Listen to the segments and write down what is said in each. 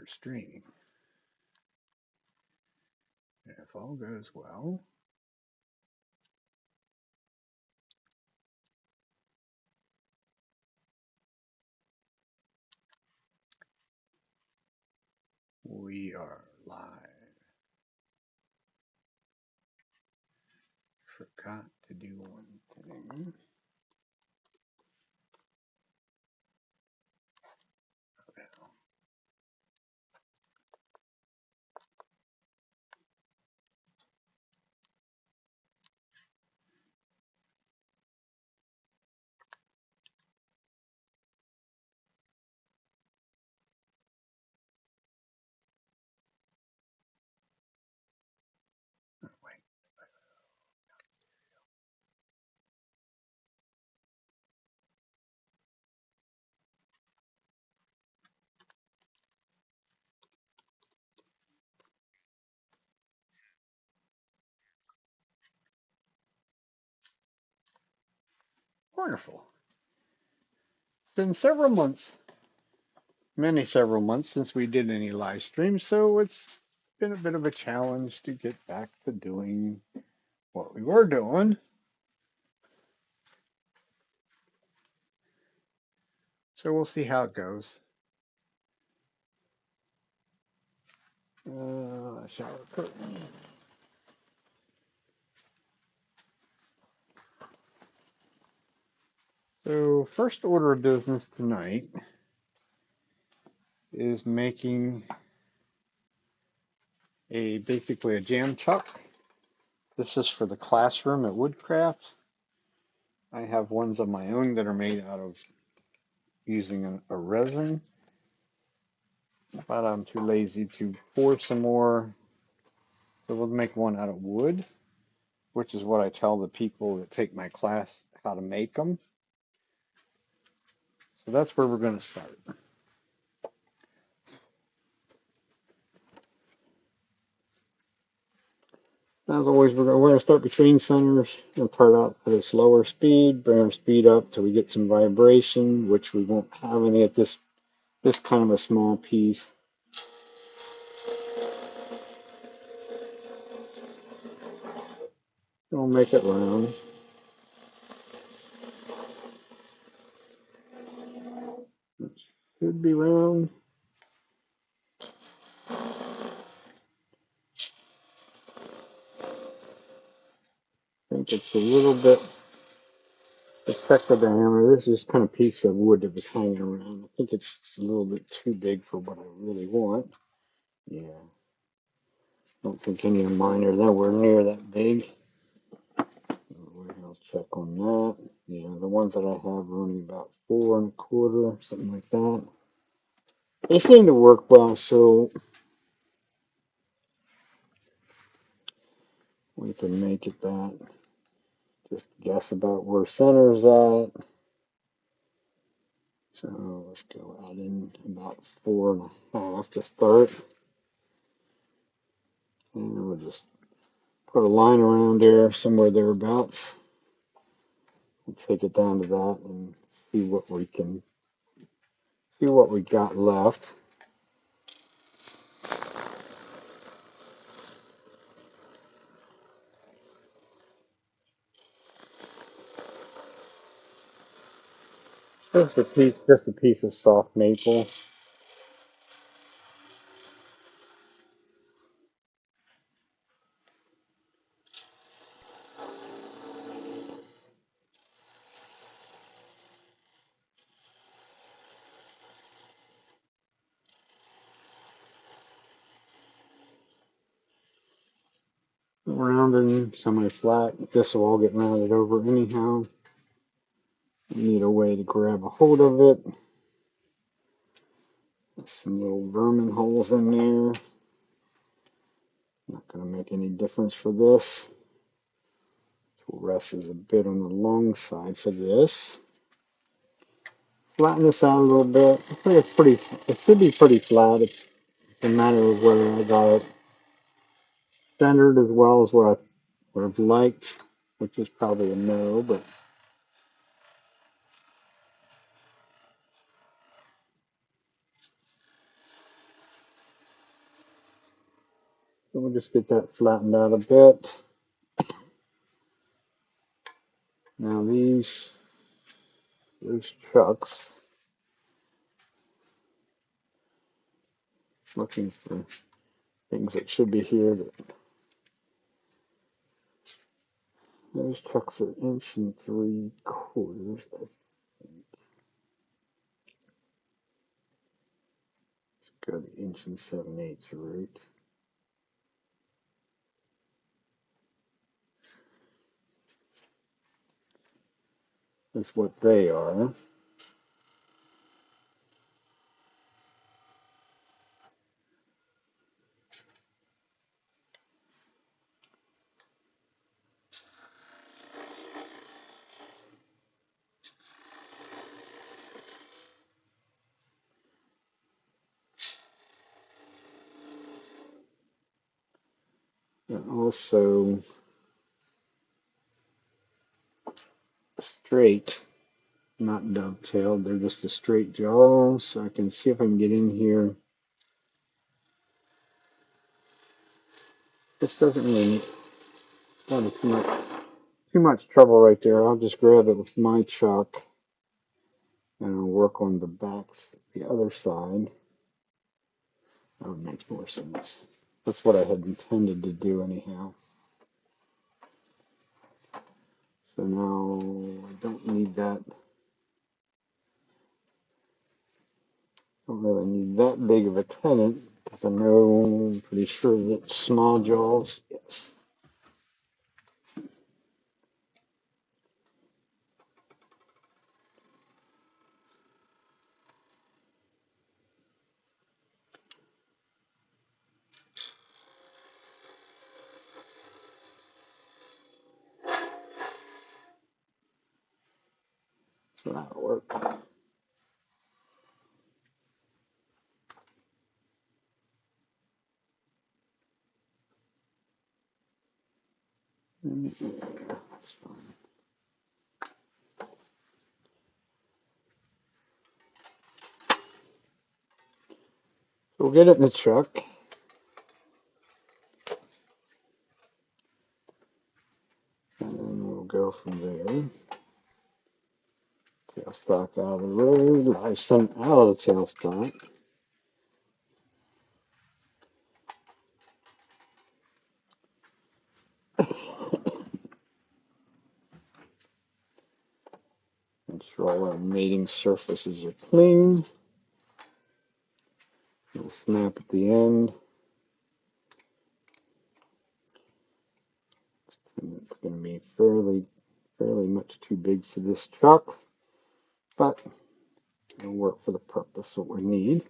stream. If all goes well, we are live. Forgot to do one thing. Oh, wait. Wonderful. It's been several months, several months since we did any live streams, so it's been a bit of a challenge to get back to doing what we were doing. So we'll see how it goes. Shower curtain. So first order of business tonight is making basically a jam chuck. This is for the classroom at Woodcraft. I have ones of my own that are made out of using a resin, but I'm too lazy to pour some more. So we'll make one out of wood, which is what I tell the people that take my class how to make them. So that's where we're going to start. As always, we're going to start between centers and start out at a slower speed, bring our speed up till we get some vibration, which we won't have any at this kind of a small piece. We'll make it round. It should be round. I think it's a little bit effective diameter. This is kind of piece of wood that was hanging around. I think it's a little bit too big for what I really want. Yeah. I don't think any of mine are nowhere near that big. Warehouse check on that. Yeah, the ones that I have are only about 4 1/4, something like that. They seem to work well, so we can make it that. Just guess about where center's at. So let's go add in about 4 1/2 to start. And we'll just put a line around there, somewhere thereabouts. We'll take it down to that and see what we got left. Just a piece of soft maple. Round and semi-flat. This will all get rounded over anyhow. You need a way to grab a hold of it. Some little vermin holes in there. Not going to make any difference for this. Tool rest is a bit on the long side for this. Flatten this out a little bit. I think it should be pretty flat. It's a matter of whether I got it centered as well as what I would have liked, which is probably a no, but So we'll just get that flattened out a bit. Now those trucks, looking for things that should be here. Those trucks are 1 3/4. Let's go the 1 7/8 route. That's what they are. And also straight, not dovetailed. They're just a straight jaw. So I can see if I can get in here. This doesn't really too much trouble right there. I'll just grab it with my chuck and I'll work on the backs, the other side. That would make more sense. That's what I had intended to do anyhow. So now I don't need that. Don't really need that big of a tenant because I know I'm pretty sure that small jaws, yes. So that'll work. Yeah, that's fine. So we'll get it in the truck. And then we'll go from there. Tailstock out of the road. Live center out of the tailstock. Make sure all our mating surfaces are clean. Little snap at the end. It's going to be fairly much too big for this truck, but it'll work for the purpose what we need.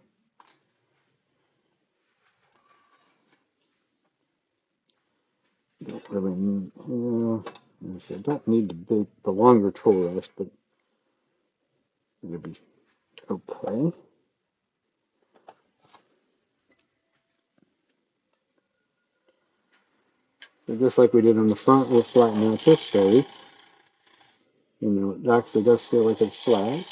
Don't really need, I don't need the longer tool rest, but it'll be okay. So just like we did on the front, we'll flatten out this side. You know, it actually does feel like it's flat.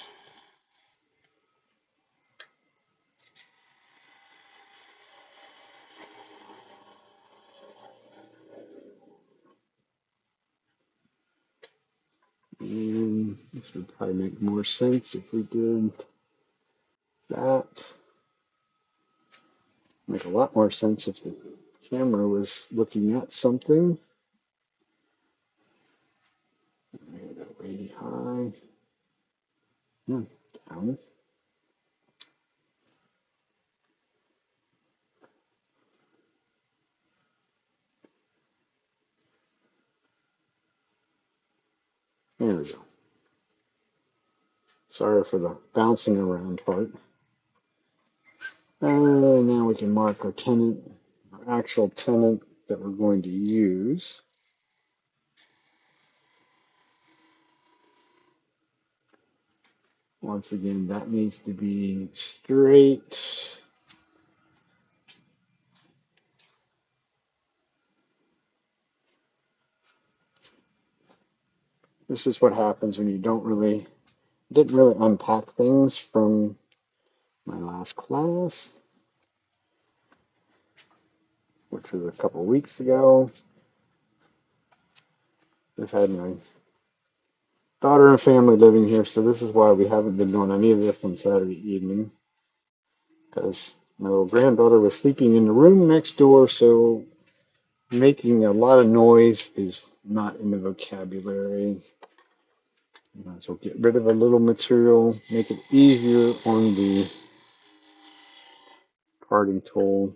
And this would probably make more sense if we did that. Make a lot more sense if the camera was looking at something. Maybe that way high. Down. There we go. Sorry for the bouncing around part. Now we can mark our tenant, our actual tenant that we're going to use. Once again, that needs to be straight. This is what happens when you didn't really unpack things from my last class. which was a couple of weeks ago. Just had my daughter and family living here, so this is why we haven't been doing any of this on Saturday evening, because my little granddaughter was sleeping in the room next door, so making a lot of noise is not in the vocabulary. So get rid of a little material, make it easier on the parting tool.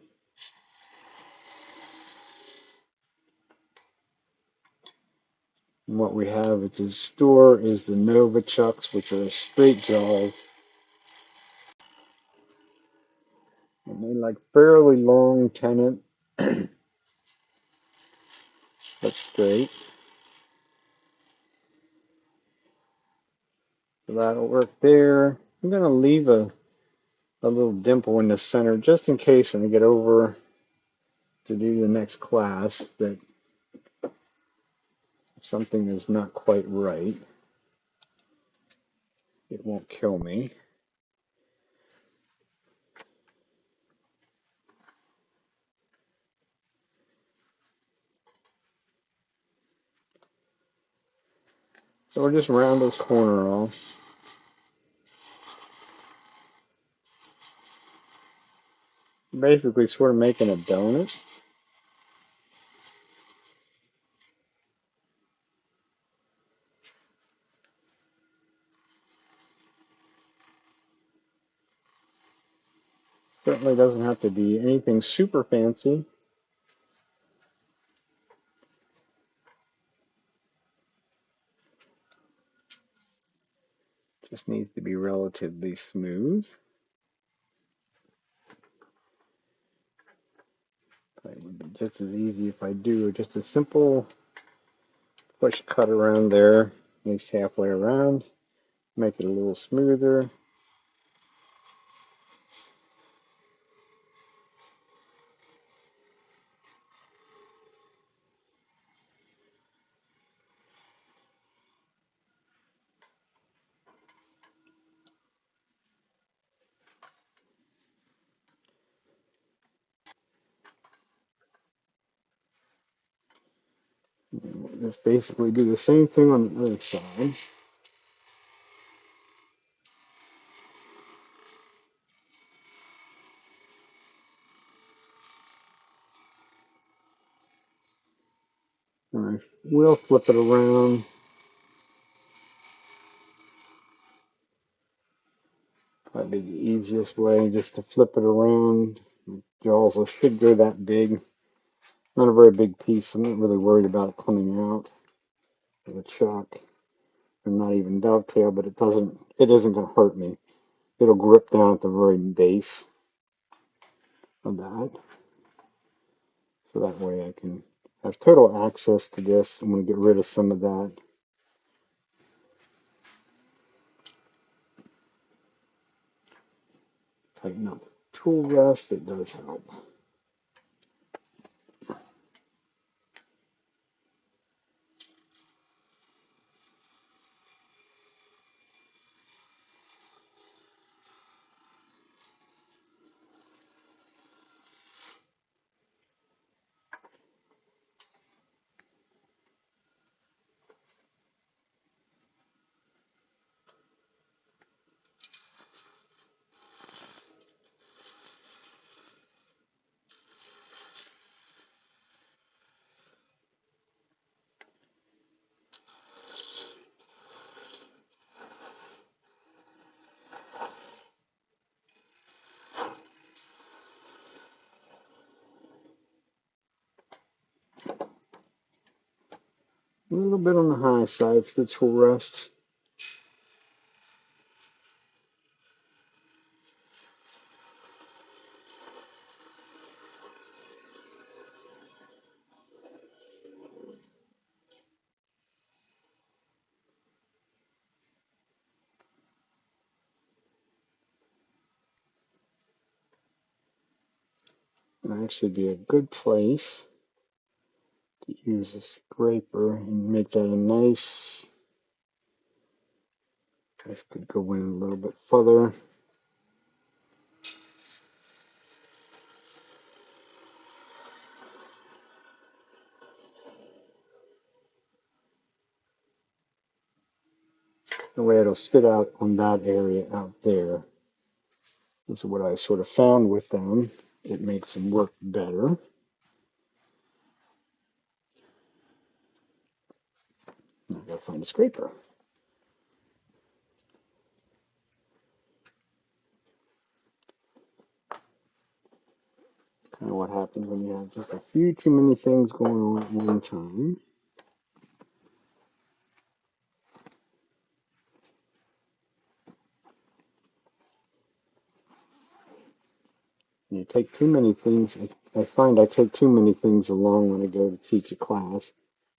And what we have at the store is the Nova Chucks, which are straight jaws. And they like fairly long tenon, but straight. So that'll work there. I'm going to leave a little dimple in the center just in case when I get over to do the next class that if something is not quite right, it won't kill me. So we'll just round this corner off. Basically sort of making a donut. Certainly doesn't have to be anything super fancy. Just needs to be relatively smooth. It would be just as easy if I do just a simple push cut around there, at least halfway around, make it a little smoother. Just basically do the same thing on the other side. And I will flip it around. Probably the easiest way just to flip it around. Jaws should go that big. Not a very big piece. I'm not really worried about it coming out of the chuck. And not even dovetail, but it isn't going to hurt me. It'll grip down at the very base of that. So that way I can have total access to this. I'm going to get rid of some of that. Tighten up the tool rest. It does help. A little bit on the high side for the tool rest. Would actually be a good place to use a scraper and make that a nice. This could go in a little bit further. The way it'll sit out on that area out there. This is what I sort of found with them. It makes them work better. I gotta find a scraper. Kind of what happens when you have just a few too many things going on at one time. You take too many things. I find I take too many things along when I go to teach a class,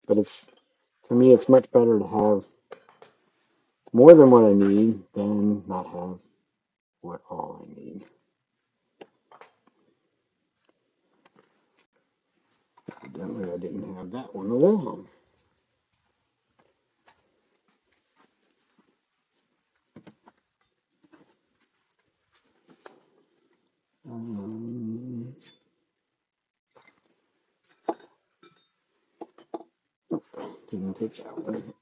but to me it's much better to have more than what I need than not have what all I need. Evidently I didn't have that one along. Didn't take that one.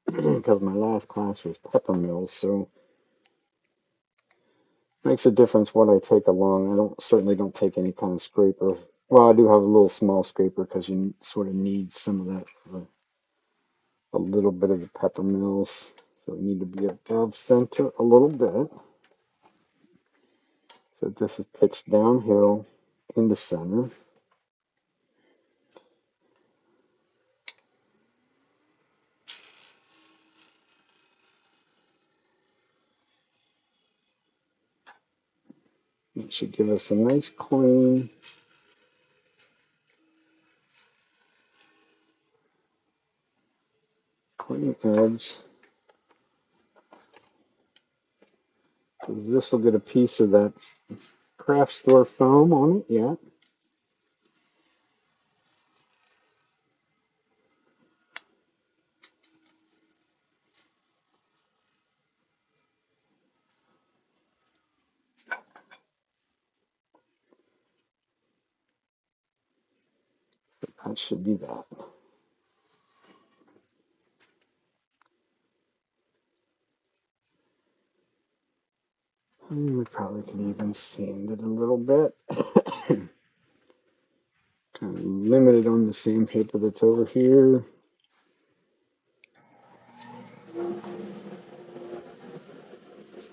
Because my last class was pepper mills, so it makes a difference what I take along. Certainly don't take any kind of scraper. Well, I do have a little small scraper because you sort of need some of that for a little bit of the pepper mills. So we need to be above center a little bit. So this is pitched downhill into center. It should give us a nice clean edge. This will get a piece of that craft store foam on it, yeah. That should be that. We probably could even sand it a little bit. Kind of limited on the sandpaper that's over here.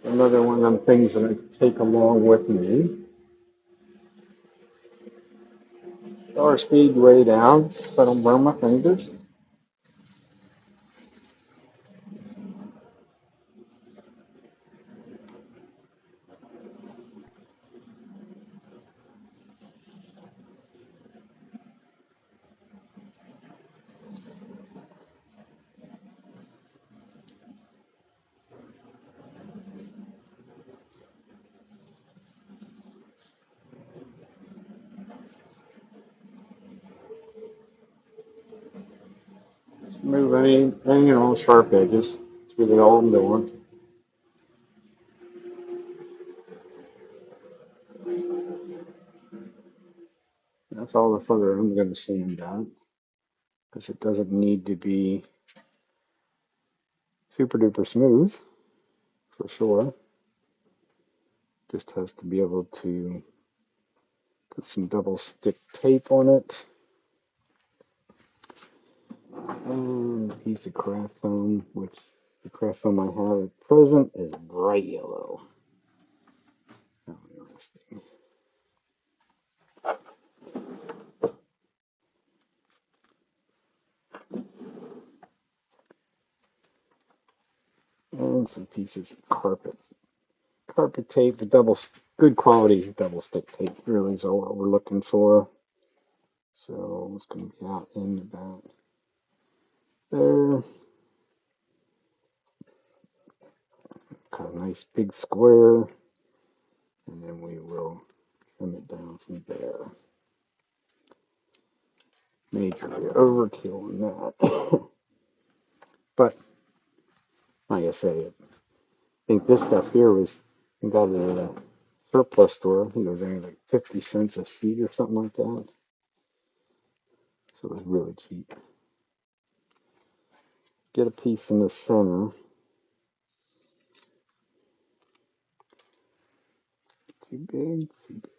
Another one of them things that I take along with me. Power speed way down so I don't burn my fingers. Move any sharp edges. That's really all I'm doing. That's all the further I'm going to sand out because it doesn't need to be super duper smooth for sure. Just has to be able to put some double stick tape on it. And a piece of craft foam, which the craft foam I have at present is bright yellow. How interesting. And some pieces of carpet tape, good quality double stick tape really is all what we're looking for. So it's going to be out in about there. Cut a nice big square, and then we will trim it down from there. Majorly overkill on that. But like I say, I think this stuff here I got it at a surplus store. I think it was only like 50 cents a sheet or something like that. So it was really cheap. get a piece in the center. Too big, too big.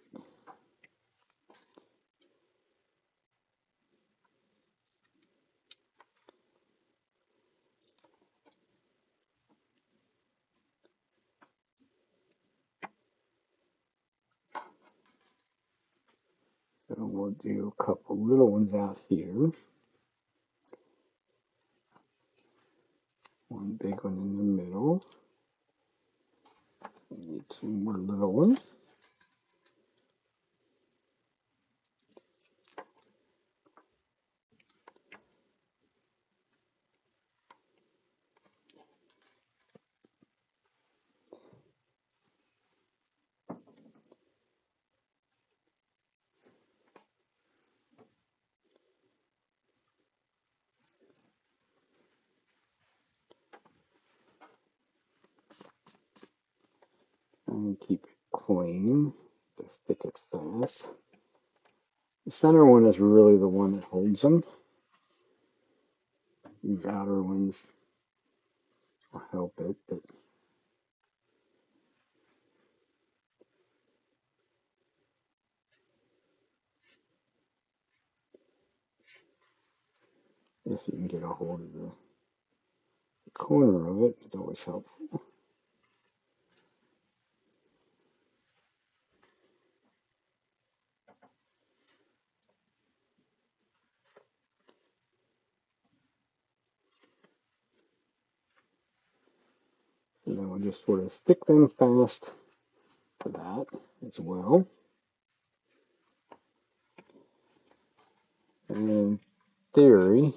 So we'll do a couple little ones out here. One big one in the middle. Need two more little ones. And keep it clean to stick it fast. The center one is really the one that holds them. These outer ones will help it, but if you can get a hold of the corner of it, it's always helpful. And then we'll just sort of stick them fast to that as well. And in theory,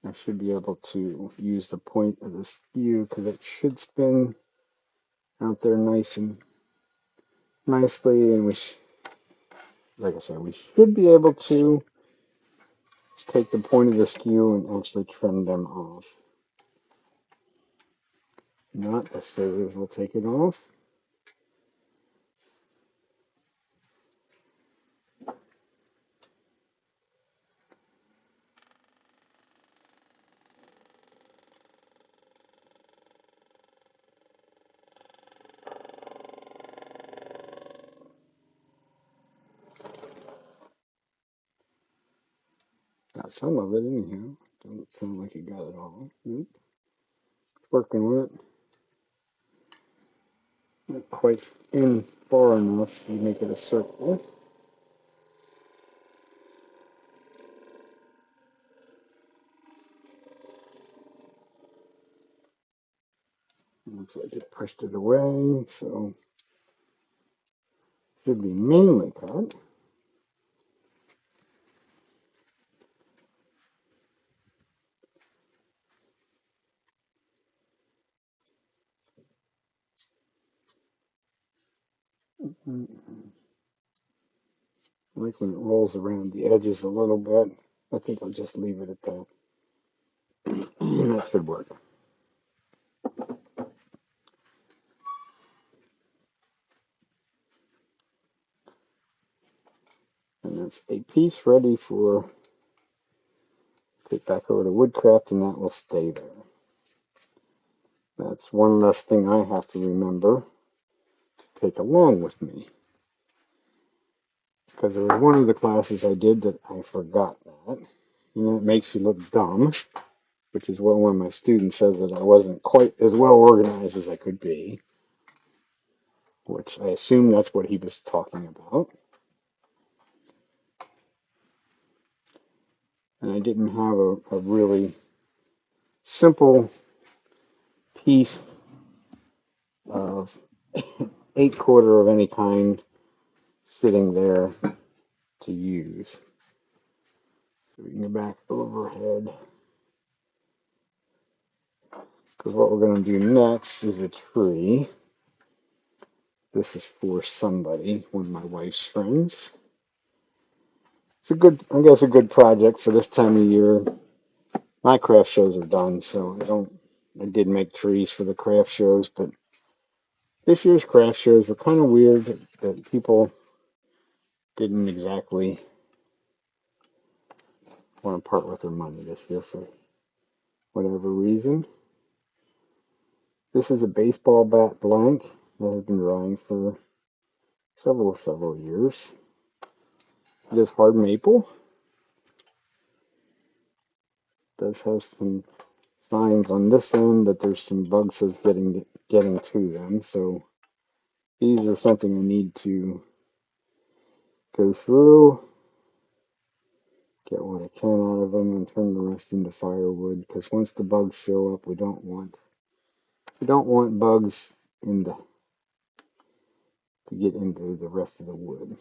I should be able to use the point of the skew because it should spin out there nice and nicely, and like I said, we should be able to just take the point of the skew and actually trim them off. Not, the scissors will take it off. Got some of it anyhow. Doesn't sound like it got it all. Nope. Working on it. Not quite in far enough. You make it a circle. Looks like it pushed it away, so should be mainly cut. I like when it rolls around the edges a little bit. I think I'll just leave it at that. That should work. And that's a piece ready for take back over to Woodcraft, and that will stay there. That's one less thing I have to remember to take along with me. Because there was one of the classes I did that I forgot that. And it makes you look dumb, which is what one of my students said, that I wasn't quite as well organized as I could be, which I assume that's what he was talking about. And I didn't have a really simple piece of 8/4 of any kind sitting there to use. So we can go back overhead. Because what we're going to do next is a tree. This is for somebody, one of my wife's friends. It's a good, I guess, a good project for this time of year. My craft shows are done, so I did make trees for the craft shows, but this year's craft shows were kind of weird that people didn't exactly want to part with their money this year for whatever reason. This is a baseball bat blank that has been drying for several years. It is hard maple. It does have some signs on this end that there's some bugs that's getting to them. So these are something I need to go through, get what I can out of them, and turn the rest into firewood. Because once the bugs show up, we don't want bugs in the to get into the rest of the wood.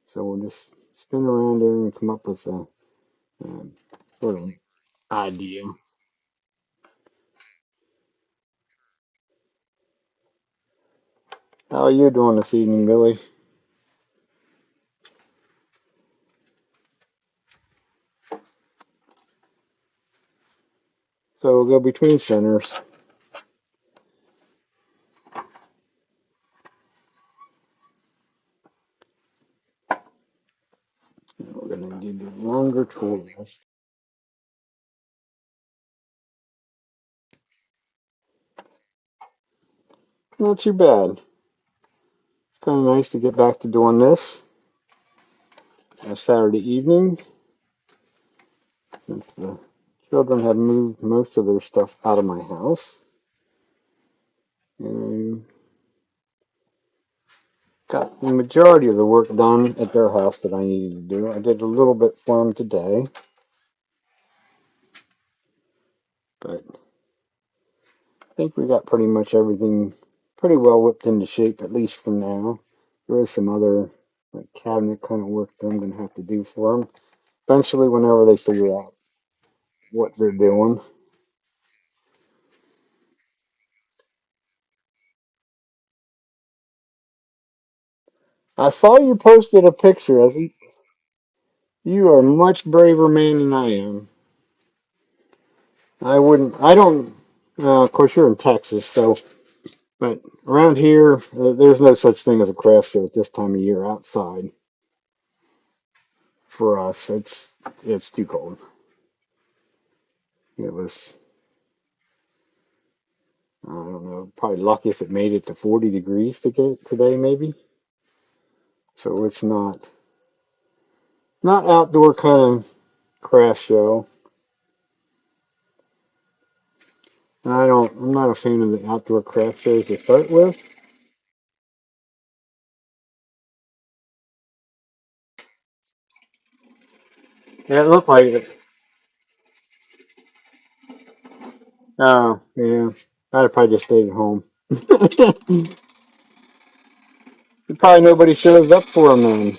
So we'll just spin around there and come up with a sort of idea. How are you doing this evening, Billy? So we'll go between centers. We're going to give you a longer tool rest. Not too bad. It's kind of nice to get back to doing this on a Saturday evening since the children have moved most of their stuff out of my house. And got the majority of the work done at their house that I needed to do. I did a little bit for them today, but I think we got pretty much everything pretty well whipped into shape, at least for now. There is some other like cabinet kind of work that I'm going to have to do for them. Eventually, whenever they figure out what they're doing. I saw you posted a picture. You are a much braver man than I am. I wouldn't. I don't. Of course, you're in Texas, so. But around here, there's no such thing as a craft show at this time of year outside. For us, it's too cold. It was, I don't know, probably lucky if it made it to 40 degrees to get today, maybe. So it's not outdoor kind of craft show. And I'm not a fan of the outdoor craft shows to start with. Yeah, it looked like it. Oh, yeah. I'd have probably just stayed at home. Probably nobody shows up for them then.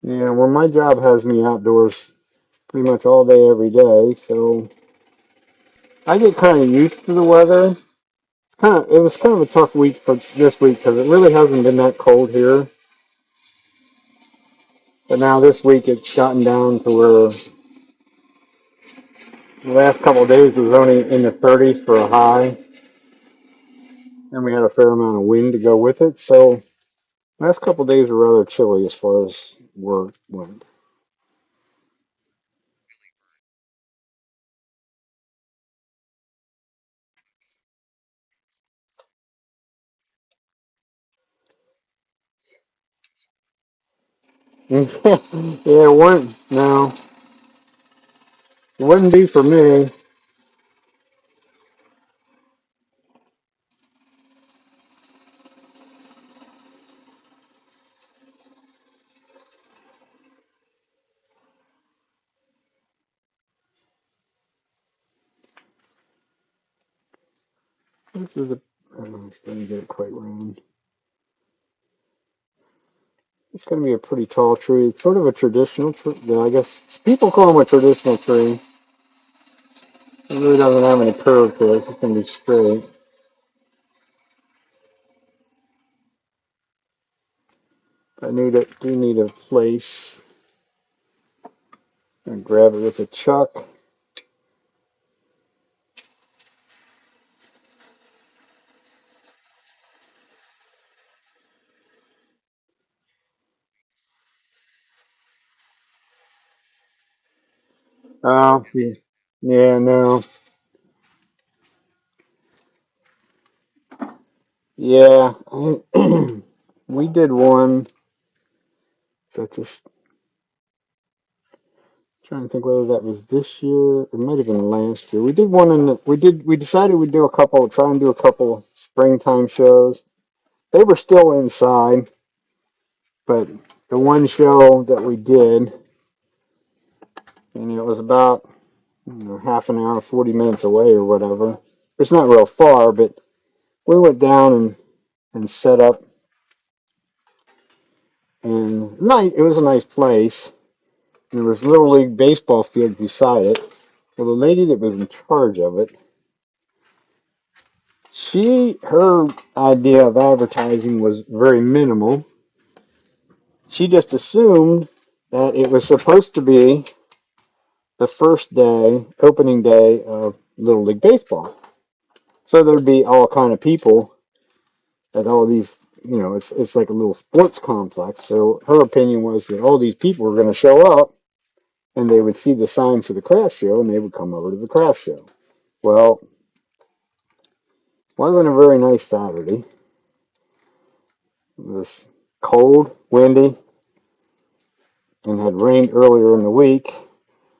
Yeah, well, my job has me outdoors pretty much all day, every day, so I get kind of used to the weather. It was kind of a tough week for this week because it really hasn't been that cold here. But now this week it's gotten down to where the last couple of days was only in the 30s for a high, and we had a fair amount of wind to go with it. So last couple of days were rather chilly as far as work went. Yeah, it wouldn't. No, it wouldn't be for me. This is a. I still didn't get it quite round. It's going to be a pretty tall tree. It's sort of a traditional tree. I guess people call them a traditional tree. It really doesn't have any curve to it. It's just going to be straight. do need a place. And grab it with a chuck. Oh, yeah, yeah, no, yeah. We did one. So just trying to think whether that was this year. It might have been last year. We did one in the, we decided we'd do a couple, try and do a couple springtime shows. They were still inside, but the one show that we did, and it was about half an hour, 40 minutes away or whatever. It's not real far, but we went down and set up, and it was a nice place. There was a little league baseball field beside it. Well, the lady that was in charge of it, her idea of advertising was very minimal. She just assumed that it was supposed to be the first day, opening day of Little League Baseball. So there'd be all kind of people at all these, it's like a little sports complex. So her opinion was that all these people were going to show up and they would see the sign for the craft show and they would come over to the craft show. Well, wasn't a very nice Saturday. It was cold, windy, and had rained earlier in the week,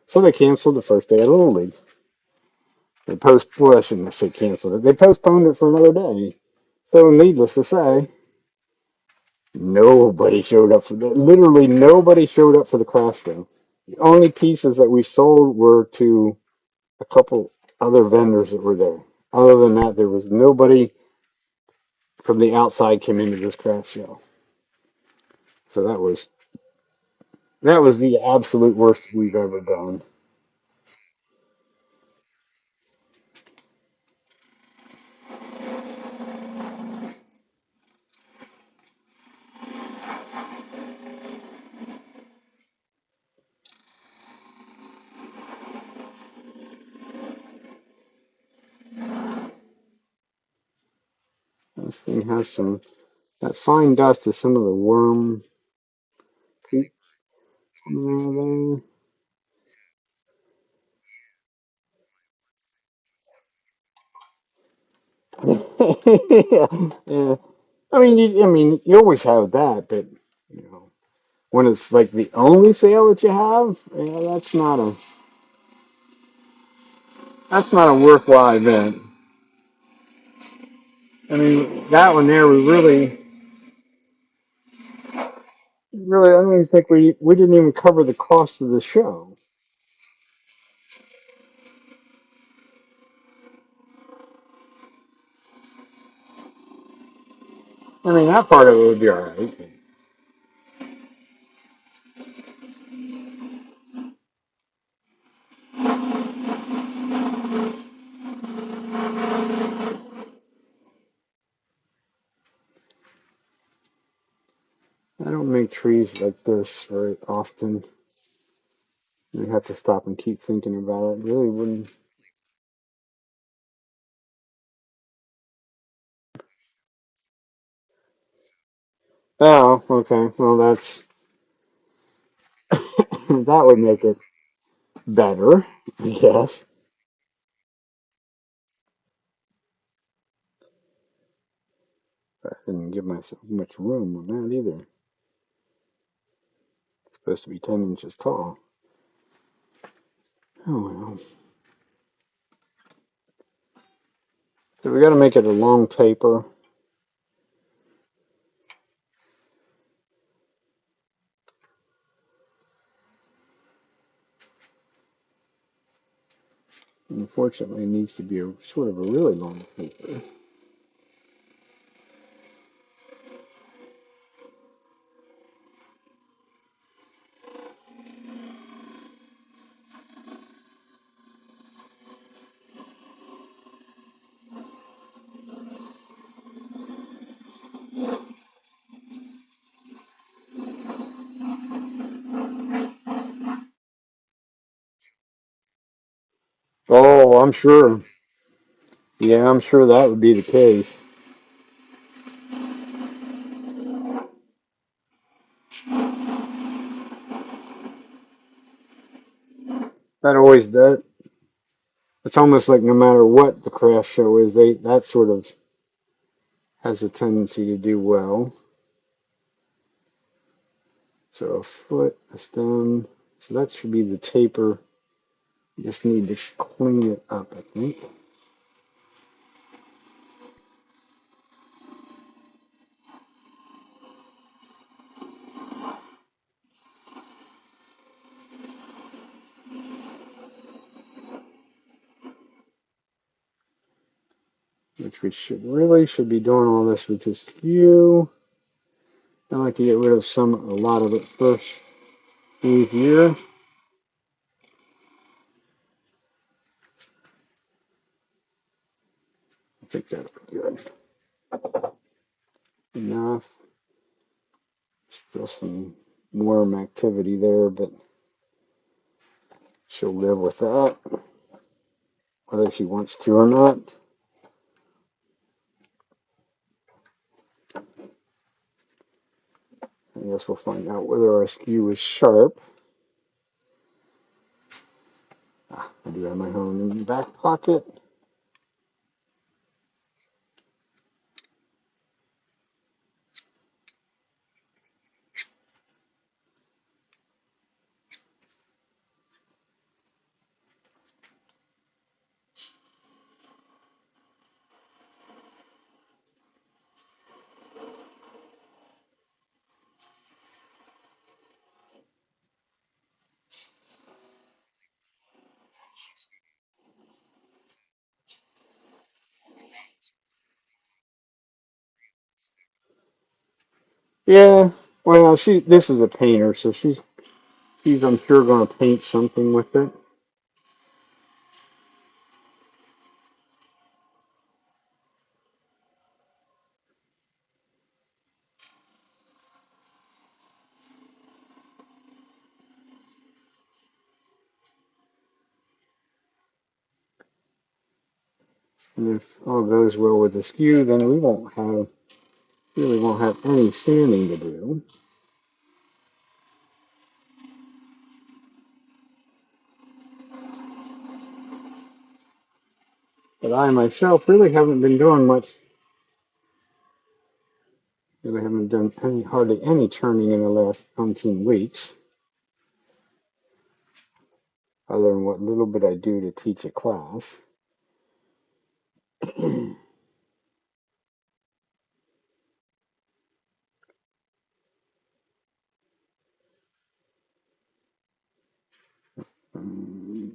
so they canceled the first day of Little League. Well, I shouldn't say canceled it. They postponed it for another day. So, needless to say, nobody showed up for that. Literally, nobody showed up for the craft show. The only pieces that we sold were to a couple other vendors that were there. Other than that, there was nobody from the outside came into this craft show. So that was the absolute worst we've ever done. This thing has some that fine dust is some of the worm teeth coming out of there. Yeah. I mean, you always have that, but you know, when it's like the only sale that you have, that's not a worthwhile event. I mean, that one there, really, I don't even think we didn't even cover the cost of the show. I mean, that part of it would be all right. I don't make trees like this very often. I have to stop and keep thinking about it. Really wouldn't. Oh, okay. Well, that would make it better, I guess. I didn't give myself much room on that either. It's supposed to be 10 inches tall. Oh well. So we got to make it a long paper. Unfortunately, it needs to be a sort of a really long paper. Oh, I'm sure. Yeah, I'm sure that would be the case. That always that it's almost like no matter what the craft show is, they that sort of has a tendency to do well. So a foot, a stem. So that should be the taper. You just need to clean it up, I think. Which we should be doing all this with this skew. I like to get rid of a lot of it first. Easier. I think that'll be good. Enough. Still some worm activity there, but she'll live with that, whether she wants to or not. I guess we'll find out whether our skew is sharp. I do have my hone in the back pocket. Yeah, well, this is a painter, so she's I'm sure going to paint something with it. And if all goes well with the skew, then we really won't have any sanding to do. But I myself really haven't been doing much. Really haven't done hardly any turning in the last 17 weeks, other than what little bit I do to teach a class.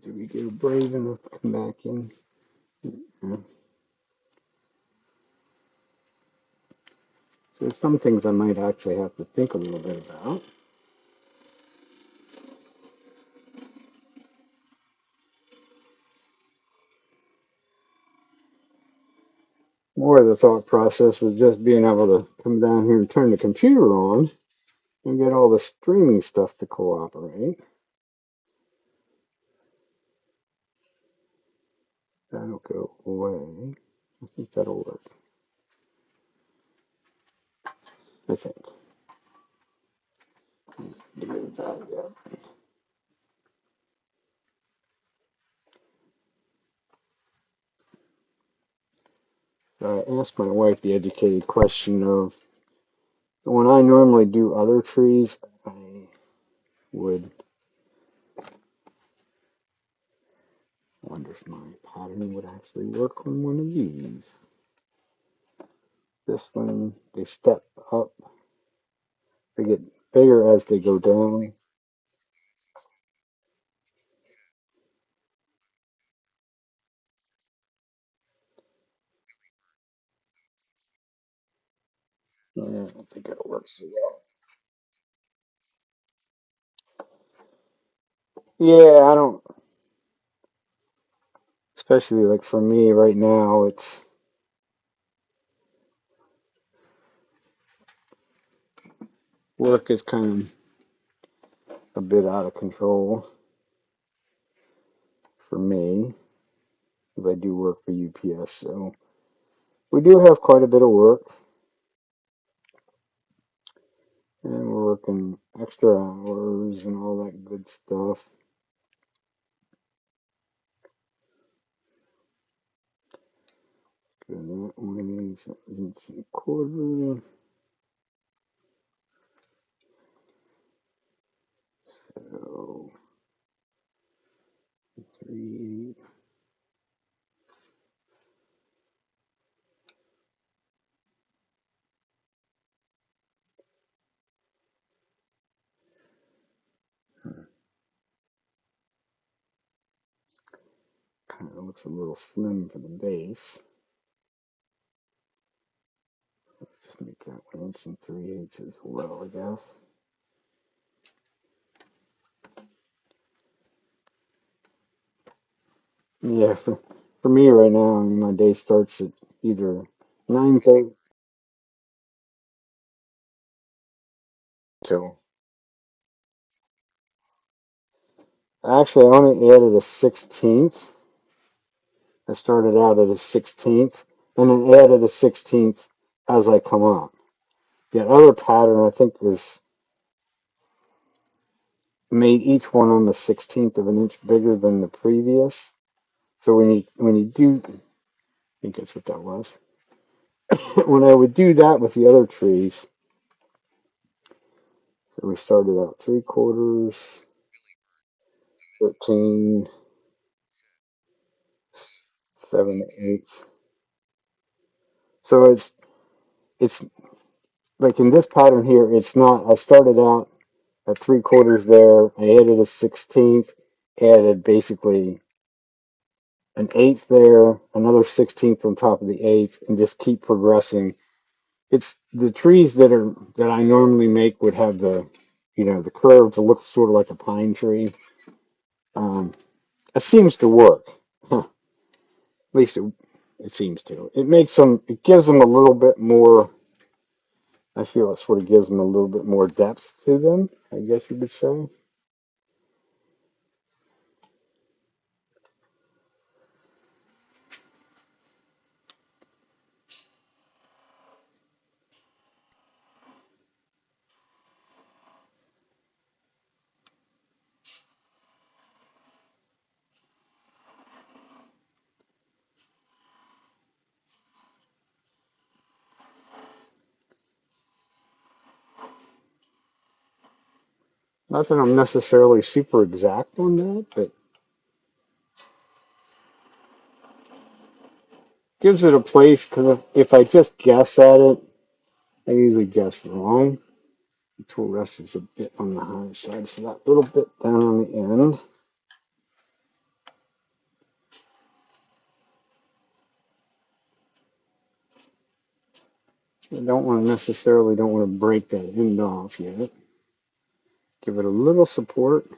Do we get brave enough to come back in? Yeah. So there's some things I might actually have to think a little bit about. More of the thought process was just being able to come down here and turn the computer on and get all the streaming stuff to cooperate. That'll go away. I think that'll work. I think. So I asked my wife the educated question of when I normally do other trees, I would wonder if my pattern would actually work on one of these. This one, they step up, they get bigger as they go down. I don't think it'll work so well. Yeah, I don't, especially like for me right now, it's work is kind of a bit out of control for me. because I do work for UPS. So we do have quite a bit of work, and we're working extra hours and all that good stuff. Good, that one is inch and a quarter. So 3/8. Kind of looks a little slim for the base. Just make that 1 inch and 3/8 as well, I guess. Yeah, for me right now, I mean, my day starts at either 9:30 till. Actually, I only added a 16th. I started out at a 16th, and then added a 16th as I come on. The other pattern, I think, is made each one on the 16th of an inch bigger than the previous. So when you do, I think that's what that was. When I would do that with the other trees, so we started out 3/4, 13, 7/8. So it's like in this pattern here, it's not. I started out at 3/4 there. I added a 16th, added basically an eighth there, another 16th on top of the eighth, and just keep progressing. It's the trees that I normally make would have the curve to look sort of like a pine tree. Um, it seems to work. Huh. At least it seems to. It gives them a little bit more. I feel it sort of gives them a little bit more depth to them, I guess you could say. Not that I'm necessarily super exact on that, but gives it a place because if I just guess at it, I usually guess wrong. The tool rest is a bit on the high side, so that little bit down on the end. I don't want to break that end off yet. Give it a little support.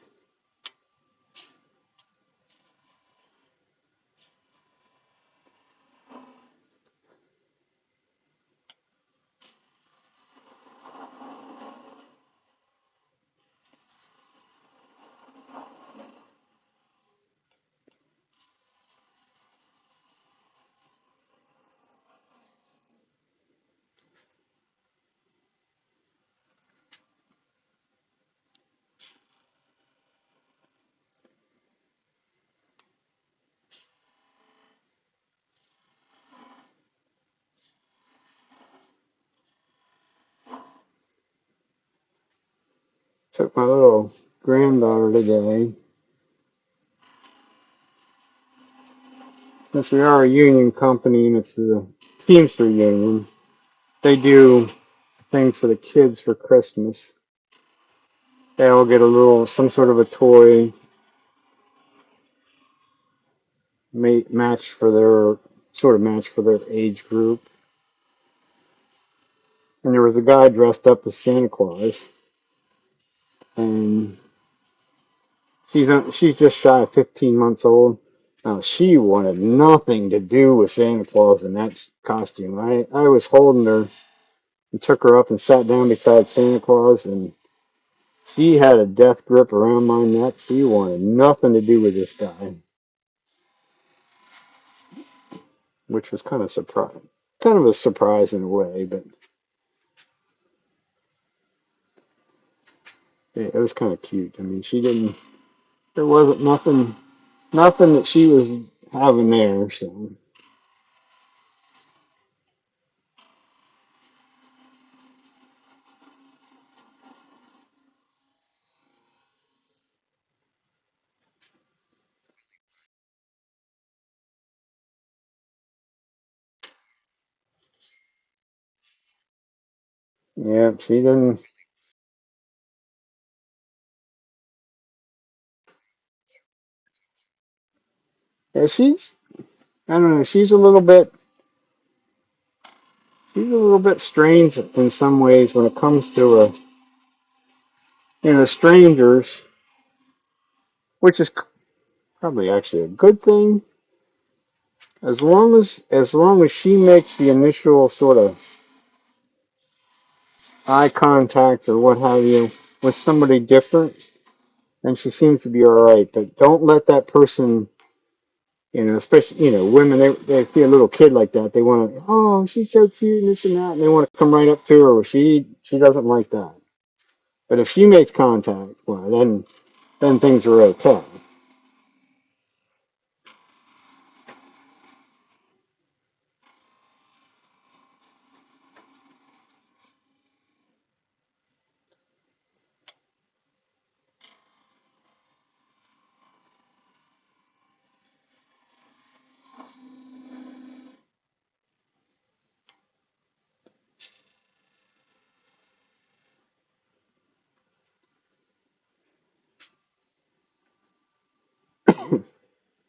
Took my little granddaughter today. Since we are a union company and it's the Teamster Union, they do a thing for the kids for Christmas. They all get some sort of a toy match for their age group. And there was a guy dressed up as Santa Claus, and she's just shy of 15 months old. Now she wanted nothing to do with Santa Claus in that costume. I was holding her and took her up and sat down beside Santa Claus, and she had a death grip around my neck. She wanted nothing to do with this guy. which was kind of a surprise in a way, but yeah, it was kind of cute. I mean, she didn't. There wasn't nothing that she was having there. So yeah, she didn't. Yeah, I don't know. She's a little bit strange in some ways when it comes to strangers, which is probably actually a good thing as long as she makes the initial sort of eye contact or what have you with somebody different, then she seems to be all right. But don't let that person, especially women, they see a little kid like that, they want to, oh, she's so cute and this and that, and they want to come right up to her. Well, she doesn't like that. But if she makes contact, well, then things are okay.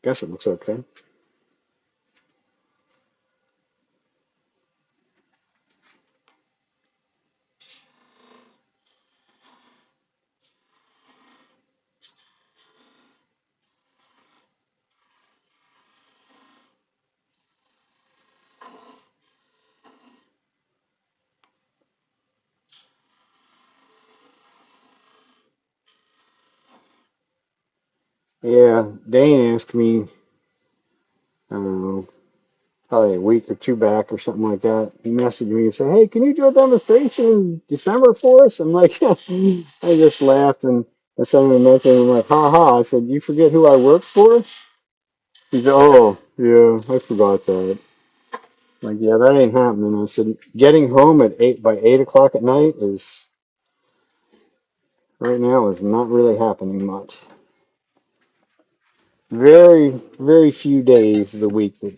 Guess it looks okay. Yeah, Dane asked me, I don't know, probably a week or two back or something like that. He messaged me and said, "Hey, can you do a demonstration in December for us?" I'm like, I just laughed and sent him a message. I'm like, "Ha ha!" I said, "You forget who I work for?" He said, "Oh, yeah, I forgot that." I'm like, yeah, that ain't happening. I said, getting home at 8 o'clock at night is right now is not really happening much. Very, very few days of the week that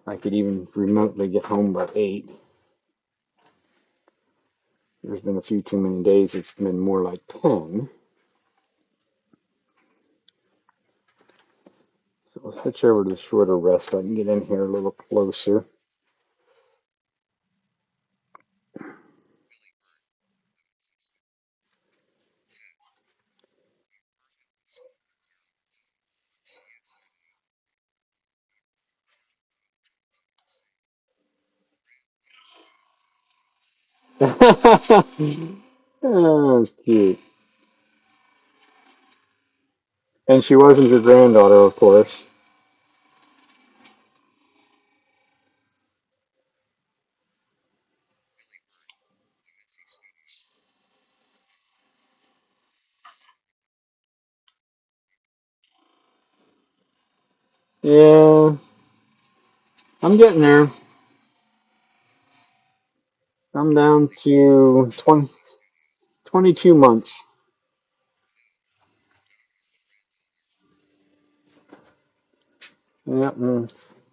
I could even remotely get home by 8. There's been a few too many days. It's been more like 10. So let's switch over to the shorter rest so I can get in here a little closer. Oh, that's cute. And she wasn't your granddaughter, of course. Yeah, I'm getting there. I'm down to 22 months. Yeah,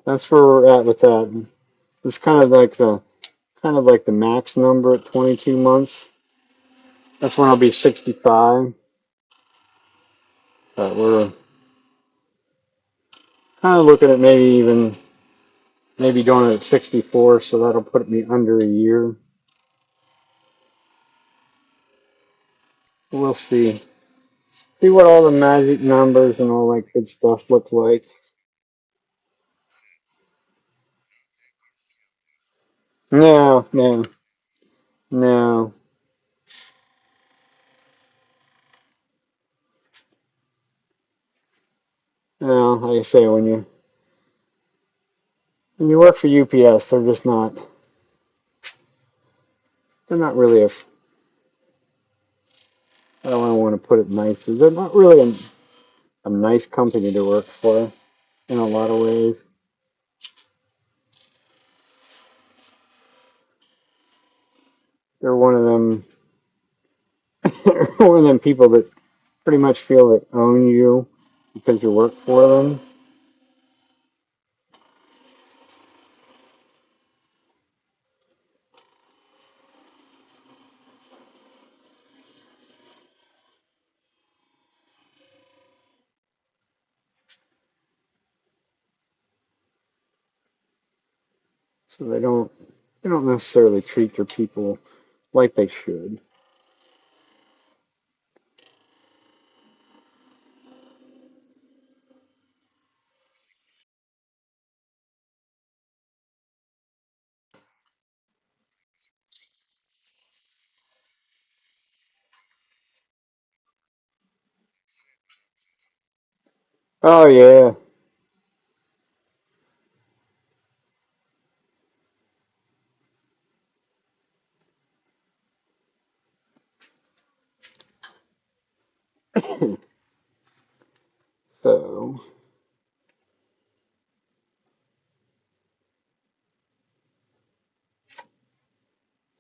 that's where we're at with that. It's kind of like the max number at 22 months. That's when I'll be 65. But we're kind of looking at maybe doing it at 64, so that'll put me under a year. We'll see. See what all the magic numbers and all that good stuff look like. No, no, no, no. Like I say, when you When you work for UPS, they're not really I don't want to put it nicely, they're not really a nice company to work for in a lot of ways. They're one of them, one of them people that pretty much feel they own you because you work for them. So they don't necessarily treat their people like they should. Oh yeah. So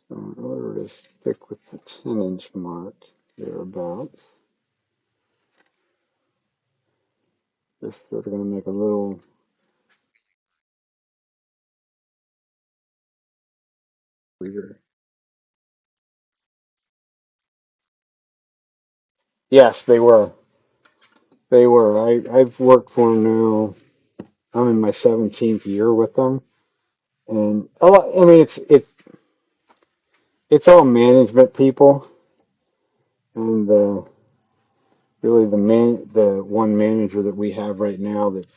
in order to stick with the 10-inch mark thereabouts, just sort of going to make a little weird. Yes, they were. They were. I've worked for them now. I'm in my 17th year with them, and a lot. I mean, it's all management people, and really the one manager that we have right now. That's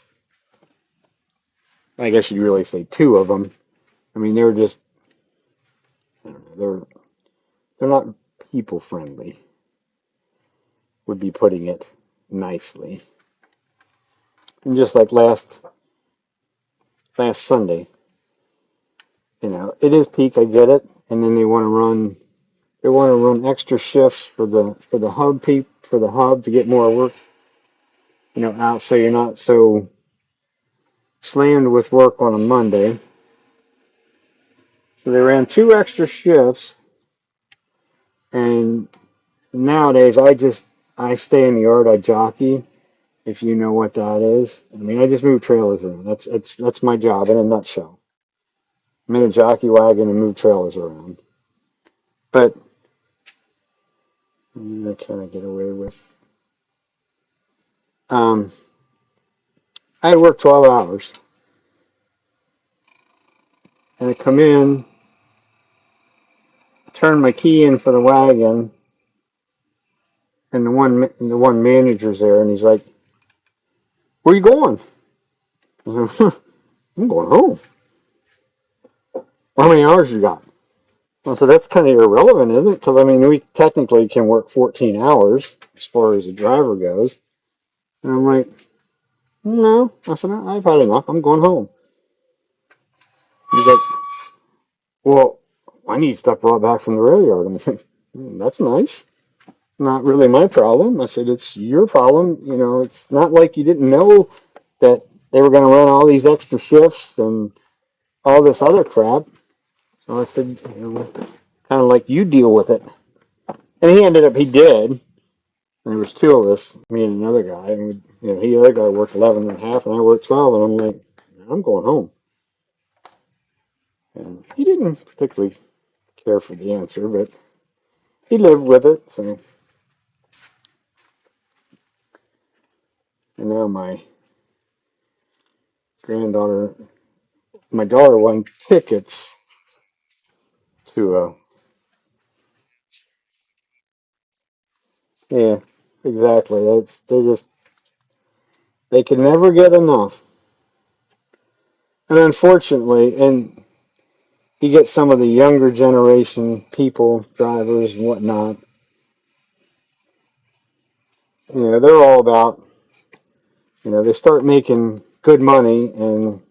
I guess you'd really say two of them. I mean, they're just I don't know, they're not people friendly. Would be putting it nicely. And just like last Sunday, it is peak. I get it, and then they want to run extra shifts for the for the hub to get more work out, so you're not so slammed with work on a Monday. So they ran two extra shifts, and nowadays I stay in the yard. I jockey, if you know what that is. I mean, I just move trailers around. That's my job in a nutshell. I'm in a jockey wagon and move trailers around. But I kind of get away with. Um, I work 12 hours, and I come in, turn my key in for the wagon, and the one manager's there, and he's like, "Where you going?" I'm going home. Well, how many hours you got? Well, so that's kind of irrelevant, isn't it? Because I mean, we technically can work 14 hours as far as a driver goes. And I'm like, no. I said, I've had enough. I'm going home. He's like, well, I need stuff brought back from the rail yard. I'm like, that's nice. Not really my problem. I said, it's your problem. It's not like you didn't know that they were going to run all these extra shifts and all this other crap. So I said, kind of like you deal with it. And he did. And there was two of us, me and another guy. And the other guy worked 11 and a half, and I worked 12. And I'm like, I'm going home. And he didn't particularly care for the answer, but he lived with it. So, and now granddaughter, my daughter won tickets to yeah, exactly. They can never get enough. And unfortunately, and you get some of the younger generation people, drivers and whatnot, they're all about, they start making good money and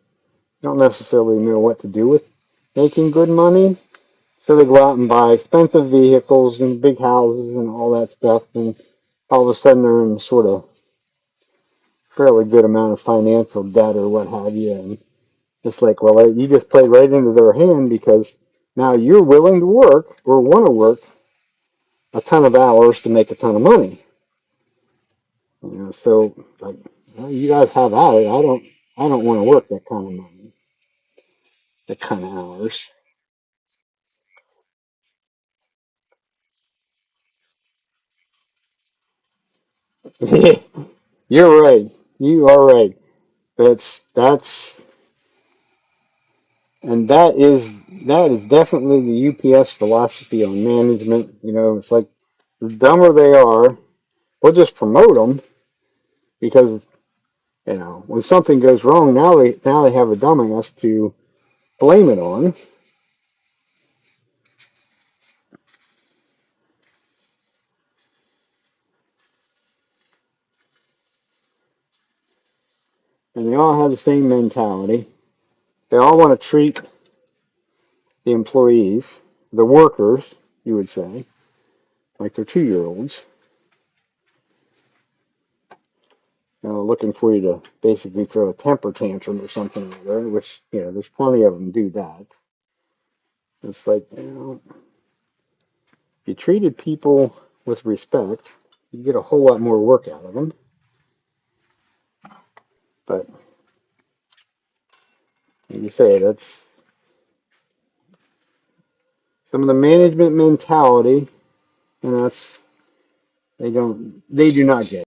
don't necessarily know what to do with making good money. So they go out and buy expensive vehicles and big houses and all that stuff, and all of a sudden they're in sort of fairly good amount of financial debt or what have you. And it's like, well, you just played right into their hand because now you're willing to work or want to work a ton of hours to make a ton of money. So like, well, you guys have at it. I don't want to work that kind of money, that kind of hours. You're right. You are right. That's and that is definitely the UPS philosophy on management. It's like the dumber they are, we'll just promote them because when something goes wrong, now they have a dumbass to blame it on, and they all have the same mentality. They all want to treat the employees, the workers, you would say, like they're 2-year-olds, looking for you to basically throw a temper tantrum or something like that, which, there's plenty of them do that. It's like, if you treated people with respect, you get a whole lot more work out of them. But like you say, that's some of the management mentality, and they do not get.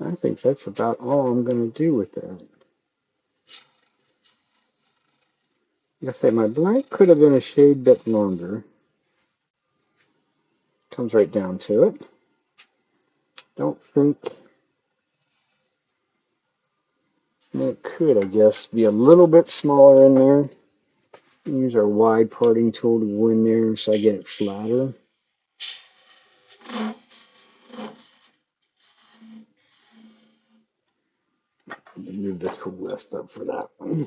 I think that's about all I'm going to do with that. Like I say, my black could have been a shade bit longer. Comes right down to it. Don't think it could, I guess, be a little bit smaller in there. Use our wide parting tool to go in there so I get it flatter. Move the tool rest up for that one.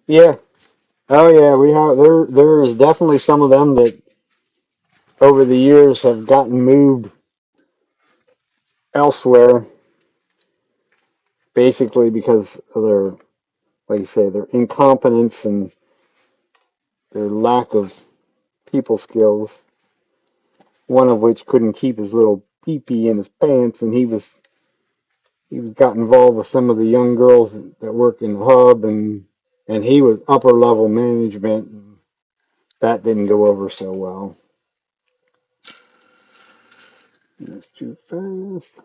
Yeah. Oh yeah, we have there is definitely some of them that over the years have gotten moved elsewhere basically because of their, like you say, their incompetence and their lack of people skills. One of which couldn't keep his little pee-pee in his pants, and he got involved with some of the young girls that work in the hub, and he was upper level management, and that didn't go over so well. That's too fast.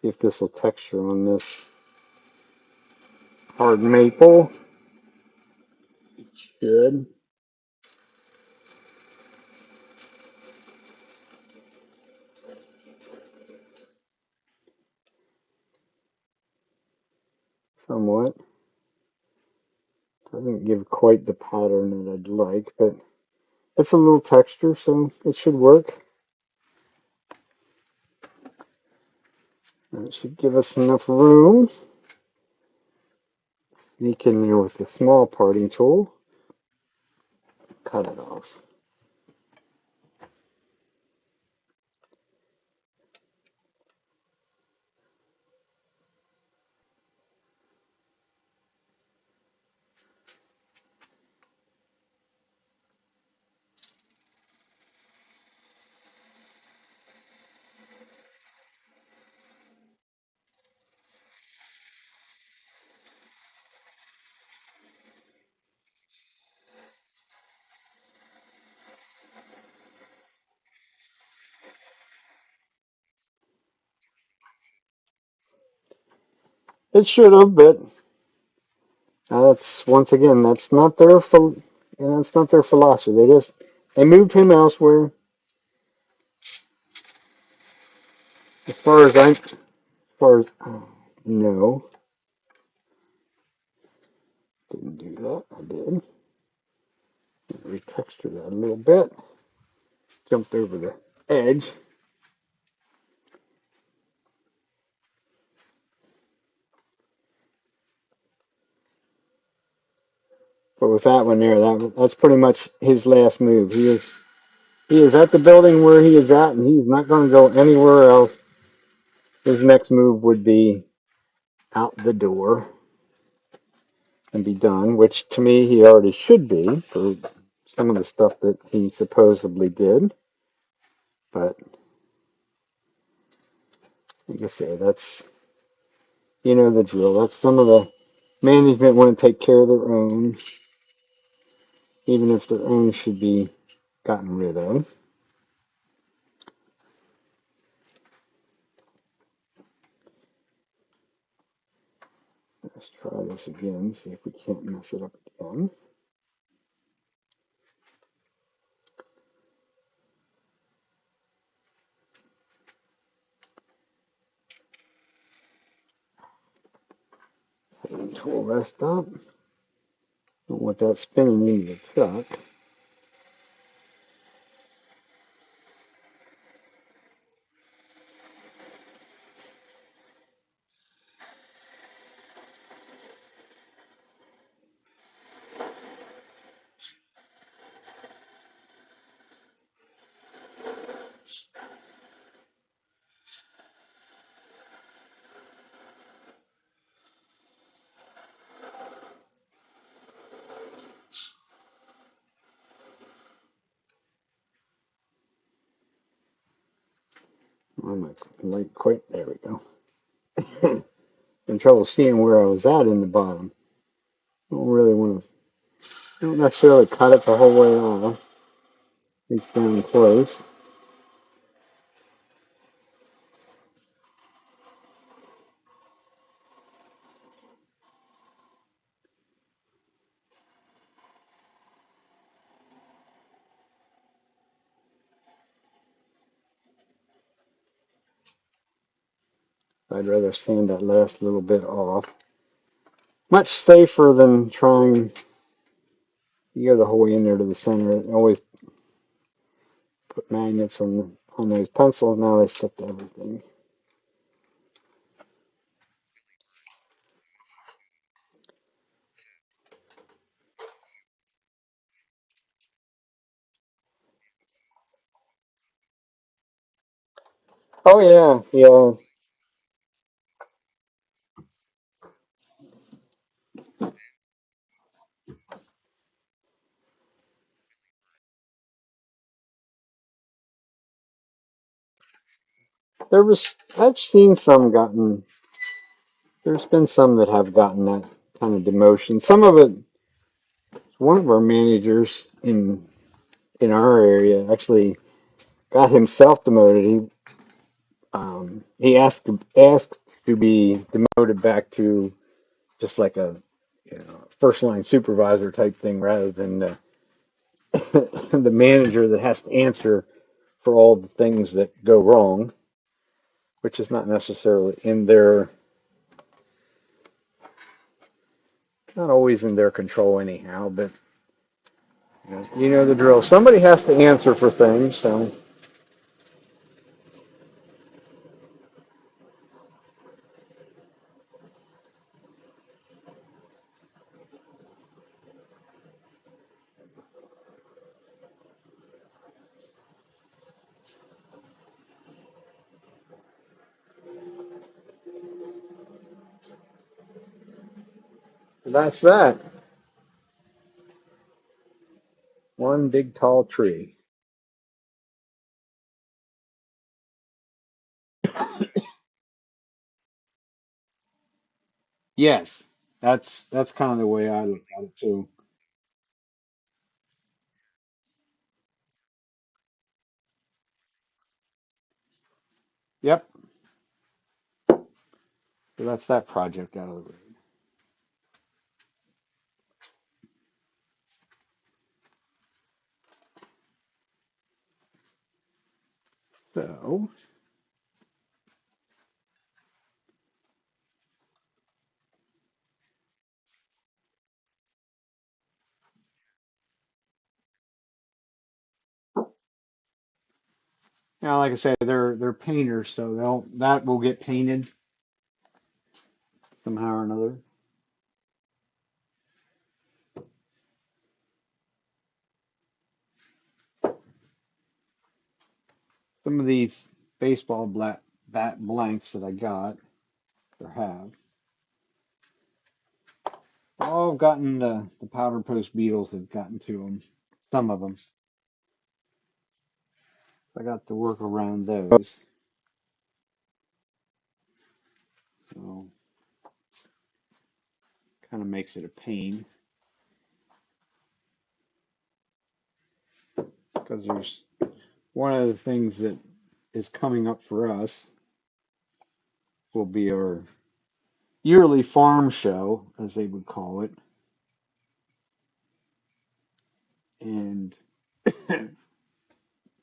See if this will texture on this hard maple. It should. Somewhat. Doesn't give quite the pattern that I'd like, but it's a little texture, so it should work. That should give us enough room. Sneak in there with the small parting tool. Cut it off. It should have, but that's once again, that's not their that's not their philosophy. They moved him elsewhere. As far as no, didn't do that. I did retexture that a little bit. Jumped over the edge, but with that one there, that's pretty much his last move. He is at the building where he is at, and he's not going to go anywhere else. His next move would be out the door and be done, which to me he already should be for some of the stuff that he supposedly did. But like I say, that's the drill. That's some of the management want to take care of their own, even if their own should be gotten rid of. Let's try this again, see if we can't mess it up again. Tool rest up. Don't want that spinning into the truck. I'm like quite there we go. In trouble seeing where I was at in the bottom. Don't necessarily cut it the whole way off. Reach down close. I'd rather sand that last little bit off. Much safer than trying to go the whole way in there to the center. I always put magnets on those pencils. Now they stick to everything. Oh yeah, yeah. I've seen some gotten. There's been some that have gotten that kind of demotion. Some of it. One of our managers in our area actually got himself demoted. He asked to be demoted back to just like a first line supervisor type thing rather than the manager that has to answer for all the things that go wrong, which is not necessarily not always in their control anyhow. But you know the drill. Somebody has to answer for things. So That's that. One big tall tree. Yes, that's kind of the way I look at it too. Yep. So that's that project out of the way. So, now, like I say, they're painters, so that will get painted somehow or another. Some of these baseball bat blanks that I got or have, all have gotten the powder post beetles have gotten to them. Some of them. I got to work around those. So kind of makes it a pain because there's one of the things that is coming up for us will be our yearly farm show, as they would call it. And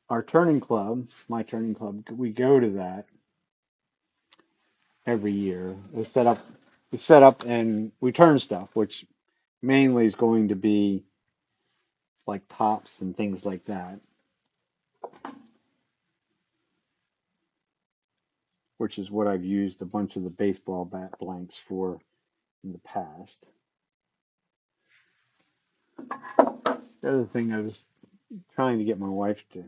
our turning club, my turning club, we go to that every year. We set up and we turn stuff, which mainly is going to be like tops and things like that, which is what I've used a bunch of the baseball bat blanks for in the past. The other thing I was trying to get my wife to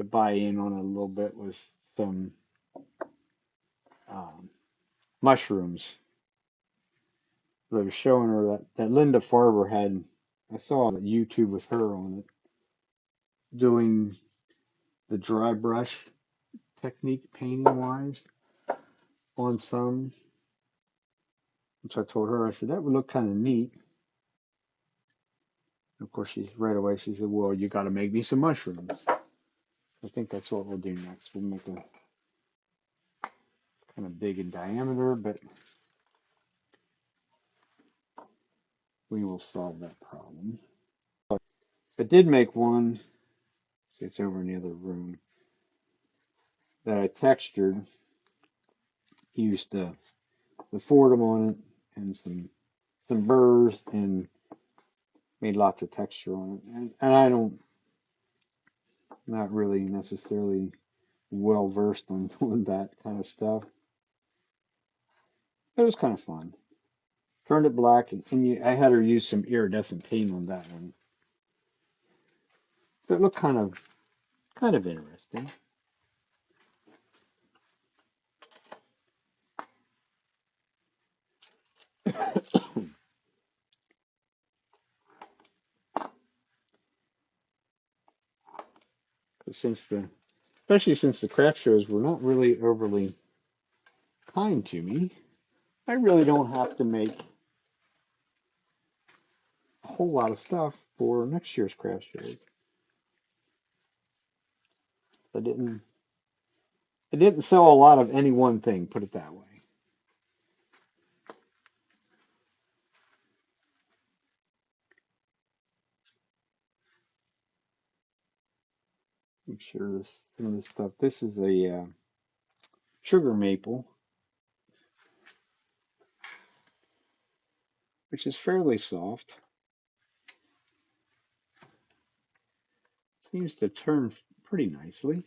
buy in on a little bit was some um, mushrooms. I was showing her that Linda Farber had. I saw a YouTube with her on it doing the dry brush technique painting wise on some, which I told her, I said, that would look kind of neat. Of course, she right away she said, well, you got to make me some mushrooms. I think that's what we'll do next. We'll make a kind of big in diameter, but we will solve that problem. I did make one, it's over in the other room, that I textured, used the Fordham on it and some burrs and made lots of texture on it. And I don't, not really necessarily well versed on doing that kind of stuff. It was kind of fun. Turned it black, I had her use some iridescent paint on that one. So it looked kind of interesting. Since especially since the craft shows were not really overly kind to me, I really don't have to make a whole lot of stuff for next year's craft shows. I didn't I didn't sell a lot of any one thing, put it that way. I'm sure some of this stuff. This is a sugar maple, which is fairly soft. Seems to turn pretty nicely.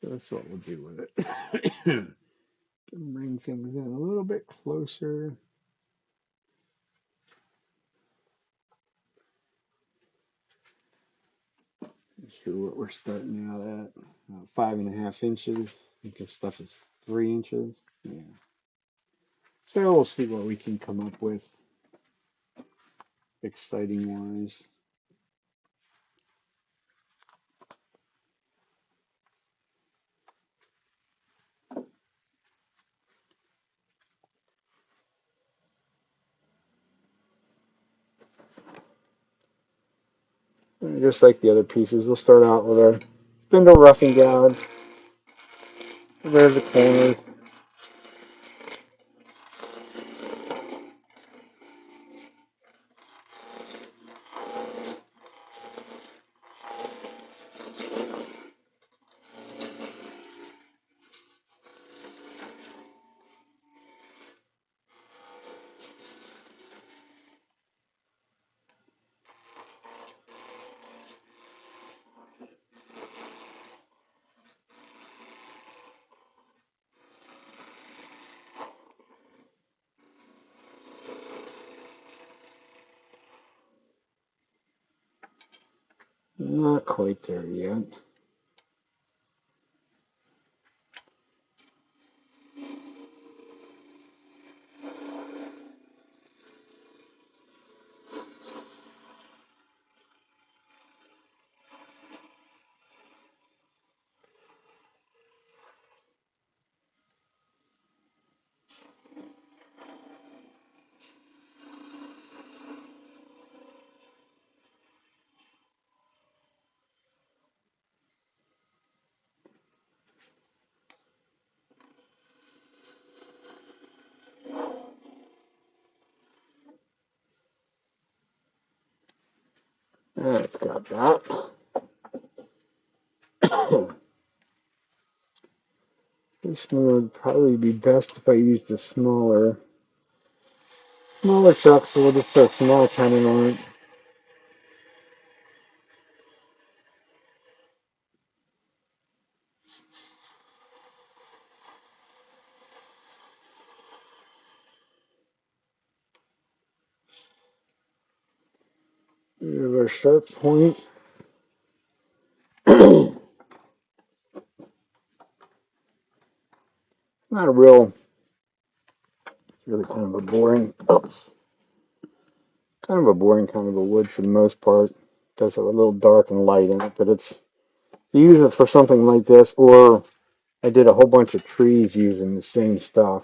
So that's what we'll do with it. Bring things in a little bit closer. sure what we're starting out at. 5.5 inches. I think this stuff is 3 inches. Yeah. So we'll see what we can come up with, exciting wise. And just like the other pieces, we'll start out with our spindle roughing gouge. There's the corners. Not quite there yet. That's got that. This one would probably be best if I used a smaller chuck, so we'll just put a small tenon on it. Here's our sharp point. Not a real, it's really kind of a boring, kind of a boring kind of a wood for the most part. It does have a little dark and light in it, but it's, you use it for something like this, or I did a whole bunch of trees using the same stuff.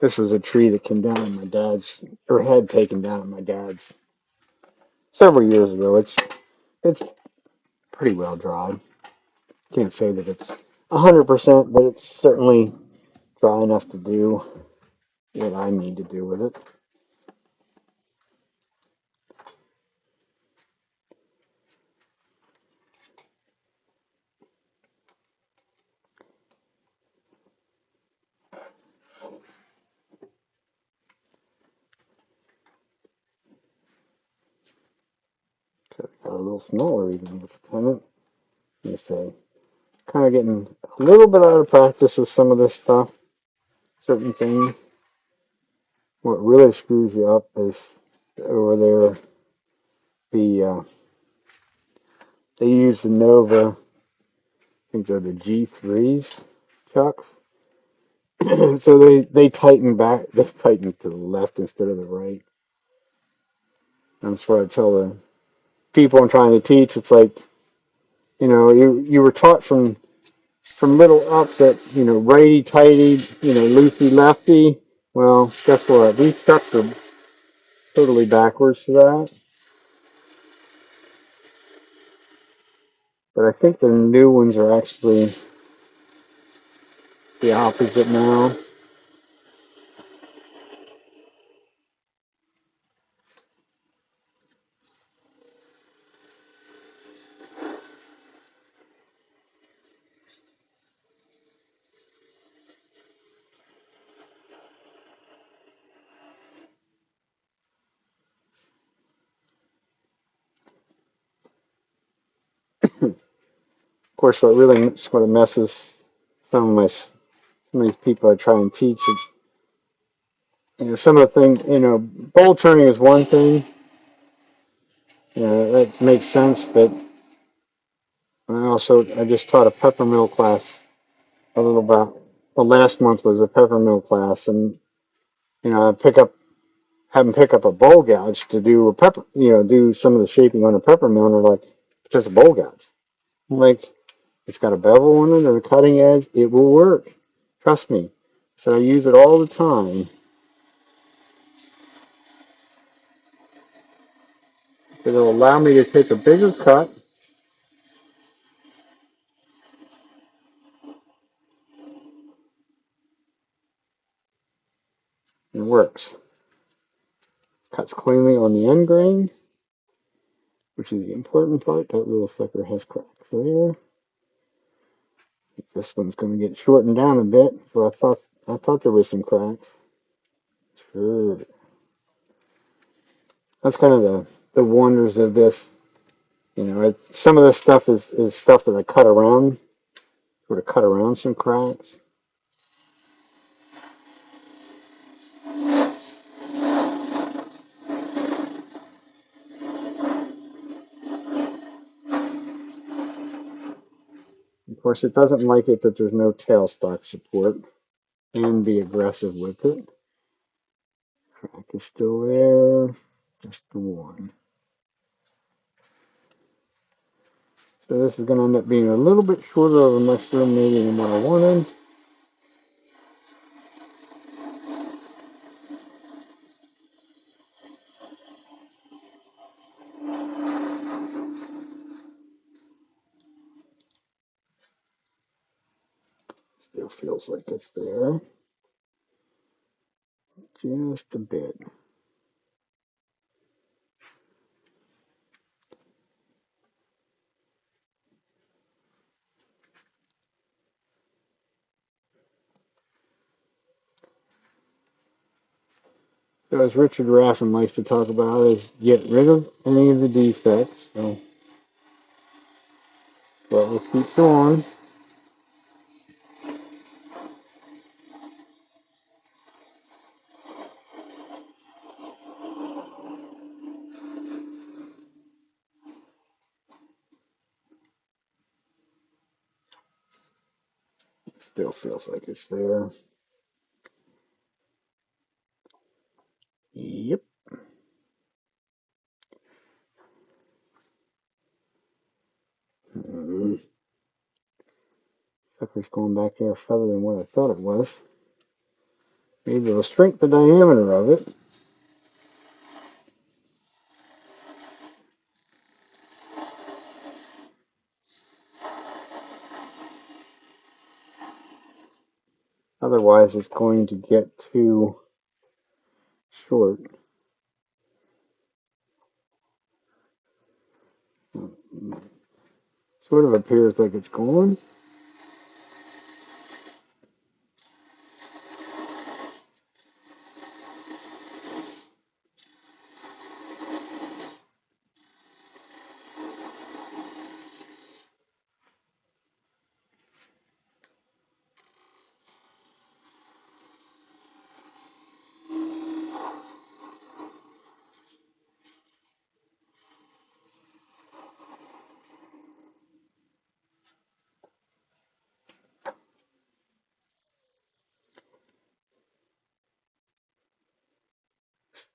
This was a tree that came down on my dad's, or had taken down on my dad's several years ago. It's pretty well dried. Can't say that it's 100%, but it's certainly dry enough to do what I need to do with it. Got a little smaller even with the tenant. Let me say, kind of getting a little bit out of practice with some of this stuff. Certain things. What really screws you up is over there. They use the Nova. I think they're the G3s chucks. So they tighten back. They tighten to the left instead of the right. That's what I tell the people I'm trying to teach. It's like, you were taught from little up that, righty tighty, loosey lefty. Well, guess what? These chucks are totally backwards to that. But I think the new ones are actually the opposite now. Of course, what messes some of these people I try and teach is, some of the things, bowl turning is one thing. That makes sense, but I just taught a peppermill class a little bit. The last month was a peppermill class, and I have them pick up a bowl gouge to do do some of the shaping on a peppermill, and they're like, it's just a bowl gouge. I'm like, it's got a bevel on it and a cutting edge. It will work. Trust me. So I use it all the time. It'll allow me to take a bigger cut. And it works. Cuts cleanly on the end grain, which is the important part. That little sucker has cracks there. This one's going to get shortened down a bit, so I thought there was some cracks. Sure. That's kind of the wonders of this. Some of this stuff is stuff that I cut around, sort of cut around some cracks. Of course, it doesn't like it that there's no tailstock support, and be aggressive with it. Crack is still there, just the one. So this is going to end up being a little bit shorter of a mushroom maybe than what I wanted. Still feels like it's there, just a bit. So as Richard Raffin likes to talk about, is get rid of any of the defects. So, but we'll keep going. Still feels like it's there. Yep. Sucker's going back there further than what I thought it was. Maybe it'll shrink the diameter of it. Otherwise, it's going to get too short. Sort of appears like it's going.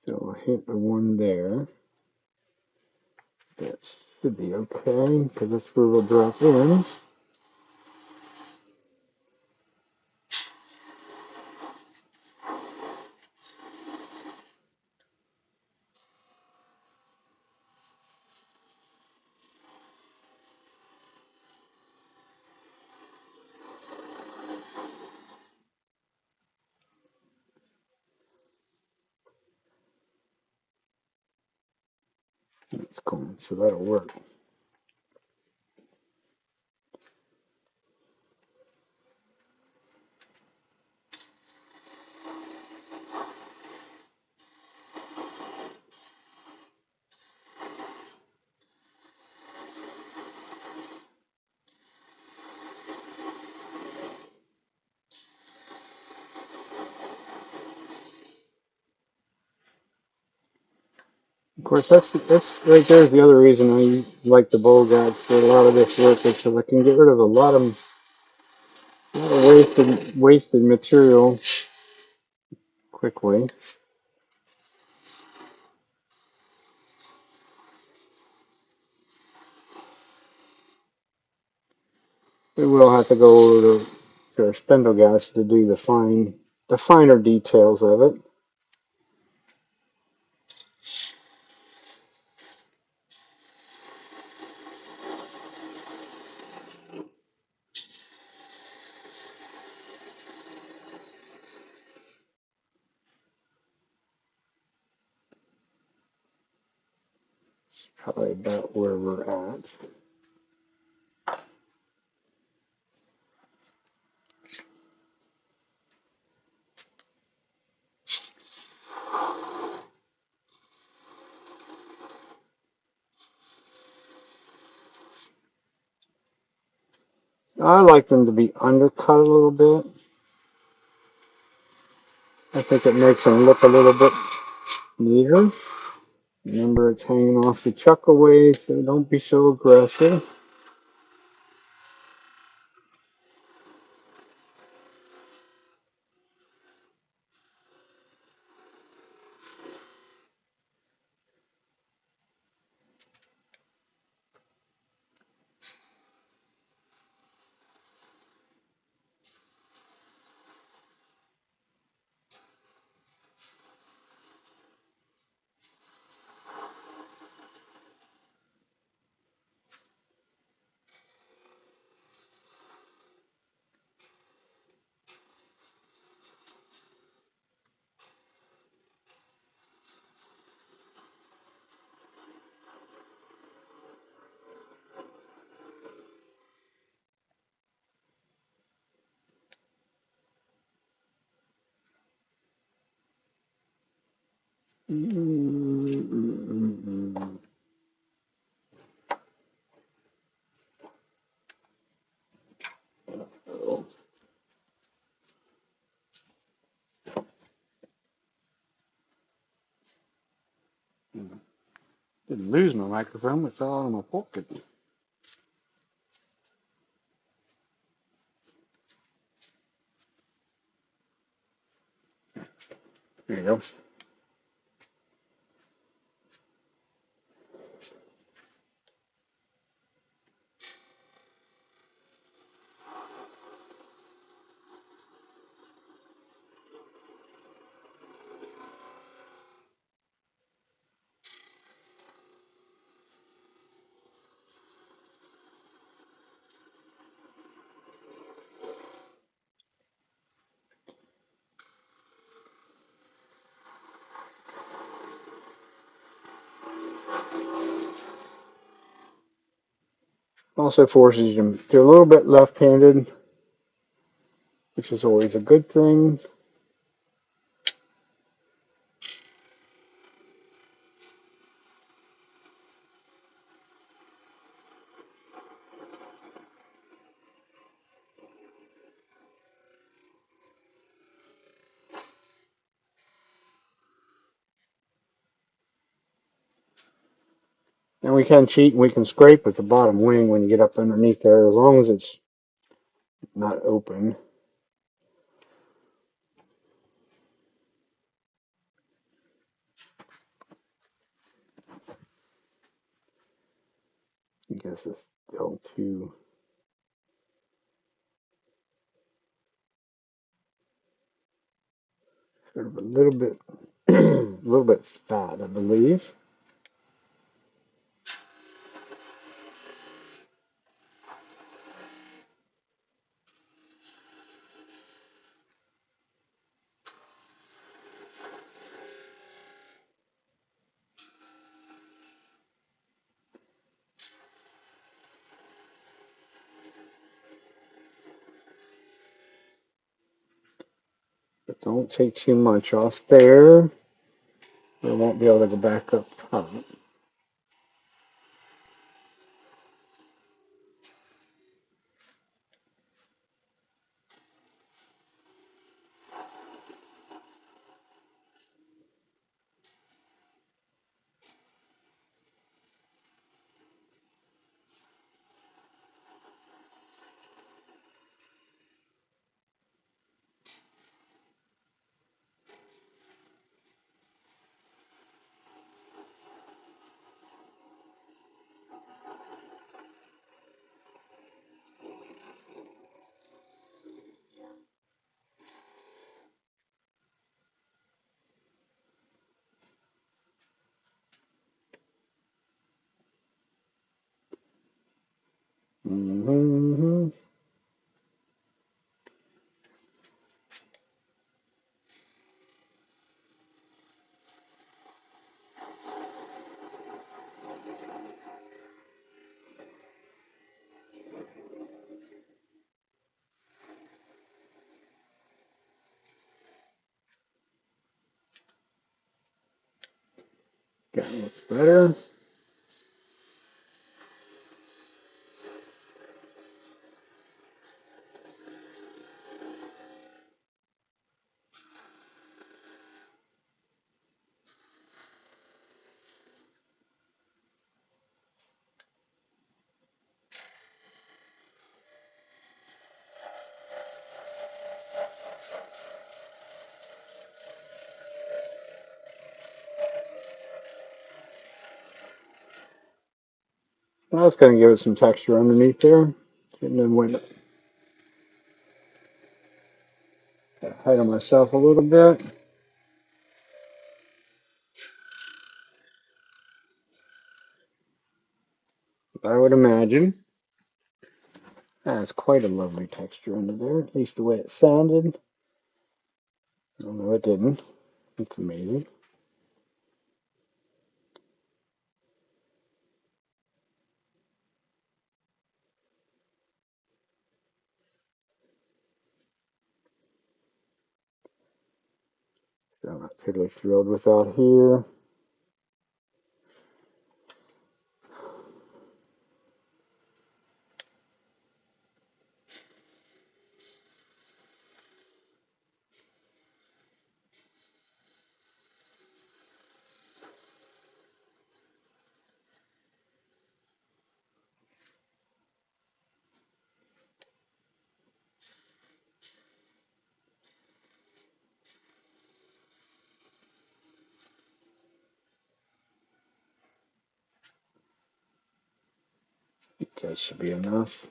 Still hit the one there. That should be okay, because that's where we'll drop in. It's going, so that'll work. Of course, that's right there's the other reason I like the bowl guide for a lot of this work is so I can get rid of a lot of wasted material quickly. We will have to go over to our spindle guys to do the finer details of it. Probably about where we're at. I like them to be undercut a little bit. I think it makes them look a little bit neater. Remember, it's hanging off the chuck away, so don't be so aggressive. Didn't lose my microphone, it fell out of my pocket. There you go. Also forces you to do a little bit left-handed, which is always a good thing. And we can cheat and we can scrape with the bottom wing when you get up underneath there, as long as it's not open. I guess it's still too sort of a little bit a little bit fat, I believe. But don't take too much off there. I won't be able to go back up top. Mm-hmm. That looks better. I was going to give it some texture underneath there. And then went ahead of myself a little bit. I would imagine. That's quite a lovely texture under there, at least the way it sounded. Oh no, it didn't. It's amazing. So I'm not totally thrilled with that here. That should be enough.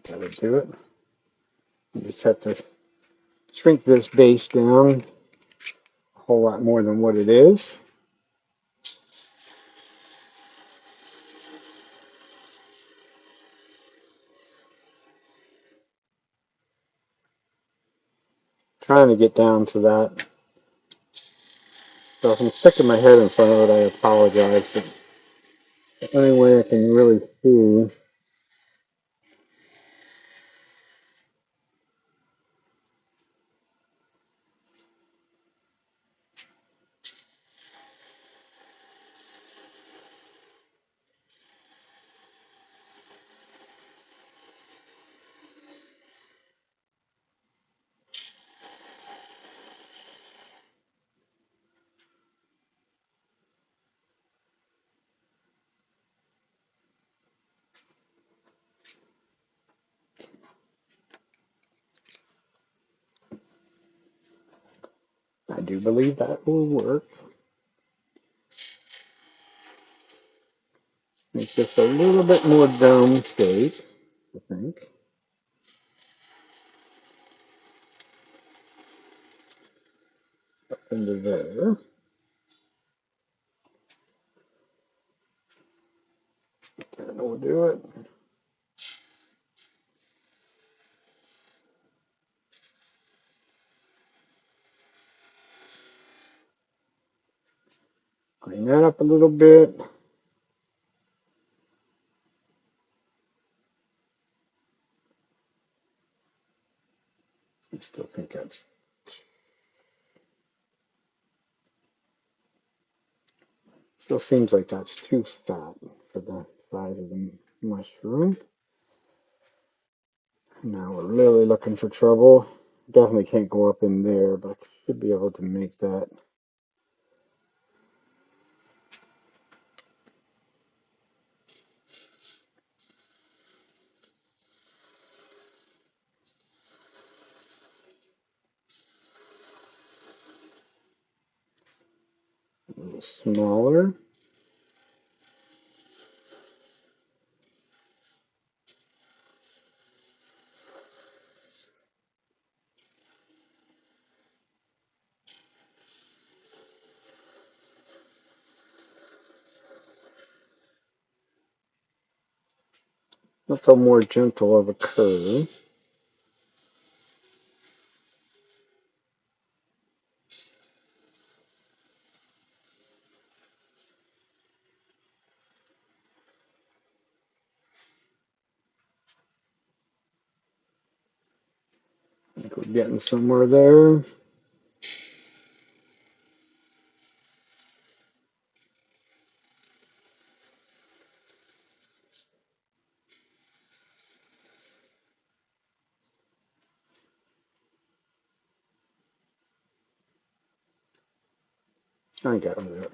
That'll do it. You just have to shrink this base down a whole lot more than what it is. Trying to get down to that. So if I'm sticking my head in front of it, I apologize. But the only way I can really see, I do believe that will work. It's just a little bit more dome shape, I think. Up into there. And we'll do it. Clean that up a little bit. I still think that's still seems like that's too fat for the size of the mushroom. Now we're really looking for trouble. Definitely can't go up in there, but I should be able to make that. A little smaller. That's a more gentle of a curve. I think we're getting somewhere there. I got it.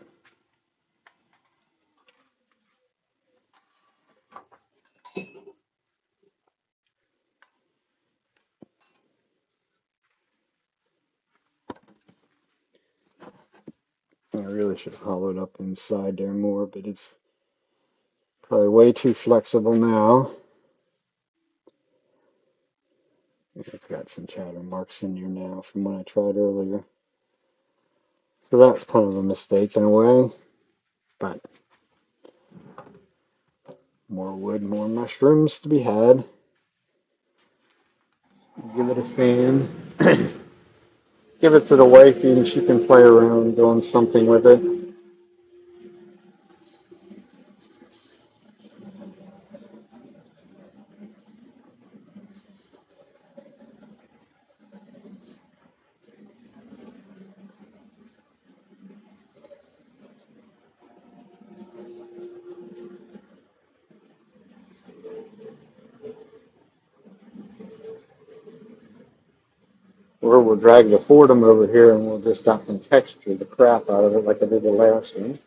I really should have hollowed up inside there more, but it's probably way too flexible now. It's got some chatter marks in here now from when I tried earlier. So that's kind of a mistake in a way, but more wood, more mushrooms to be had. Give it a fan. Give it to the wifey and she can play around doing something with it. Or we'll drag the Fordham over here and we'll just up and texture the crap out of it like I did the last one.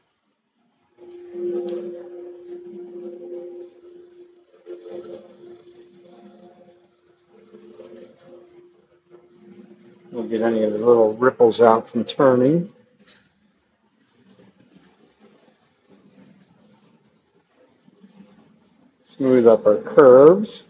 Won't get any of the little ripples out from turning. Smooth up our curves.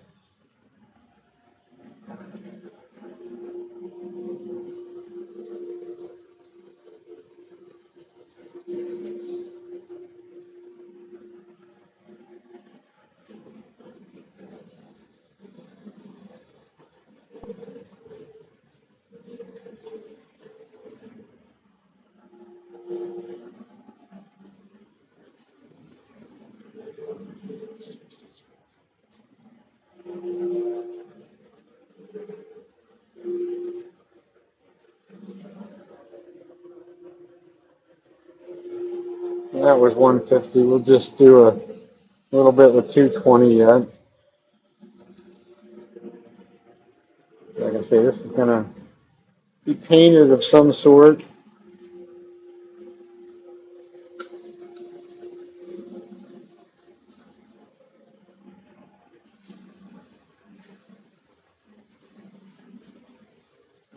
That was 150. We'll just do a little bit with 220 yet. Like I say, this is going to be painted of some sort.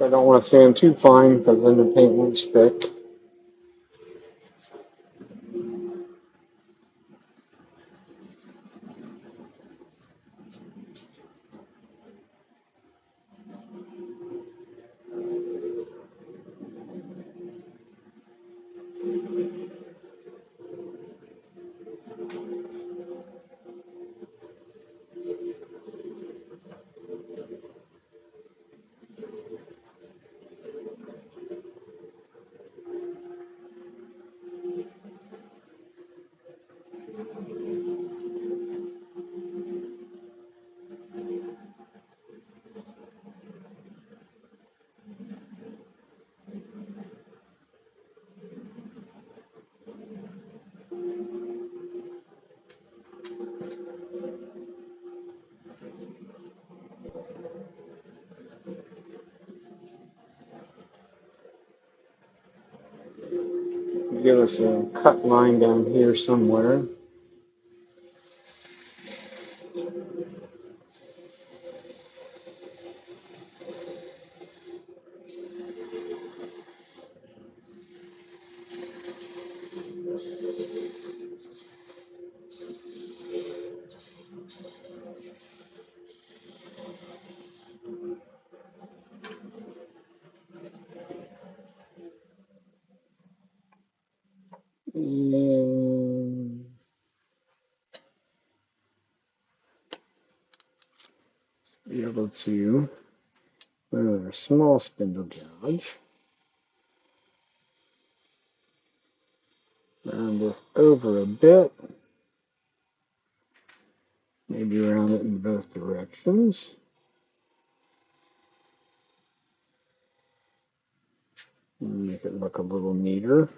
I don't want to sand too fine because then the paint won't stick. Give us a cut line down here somewhere. And be able to move a small spindle gouge round this over a bit, maybe round it in both directions. Make it look a little neater,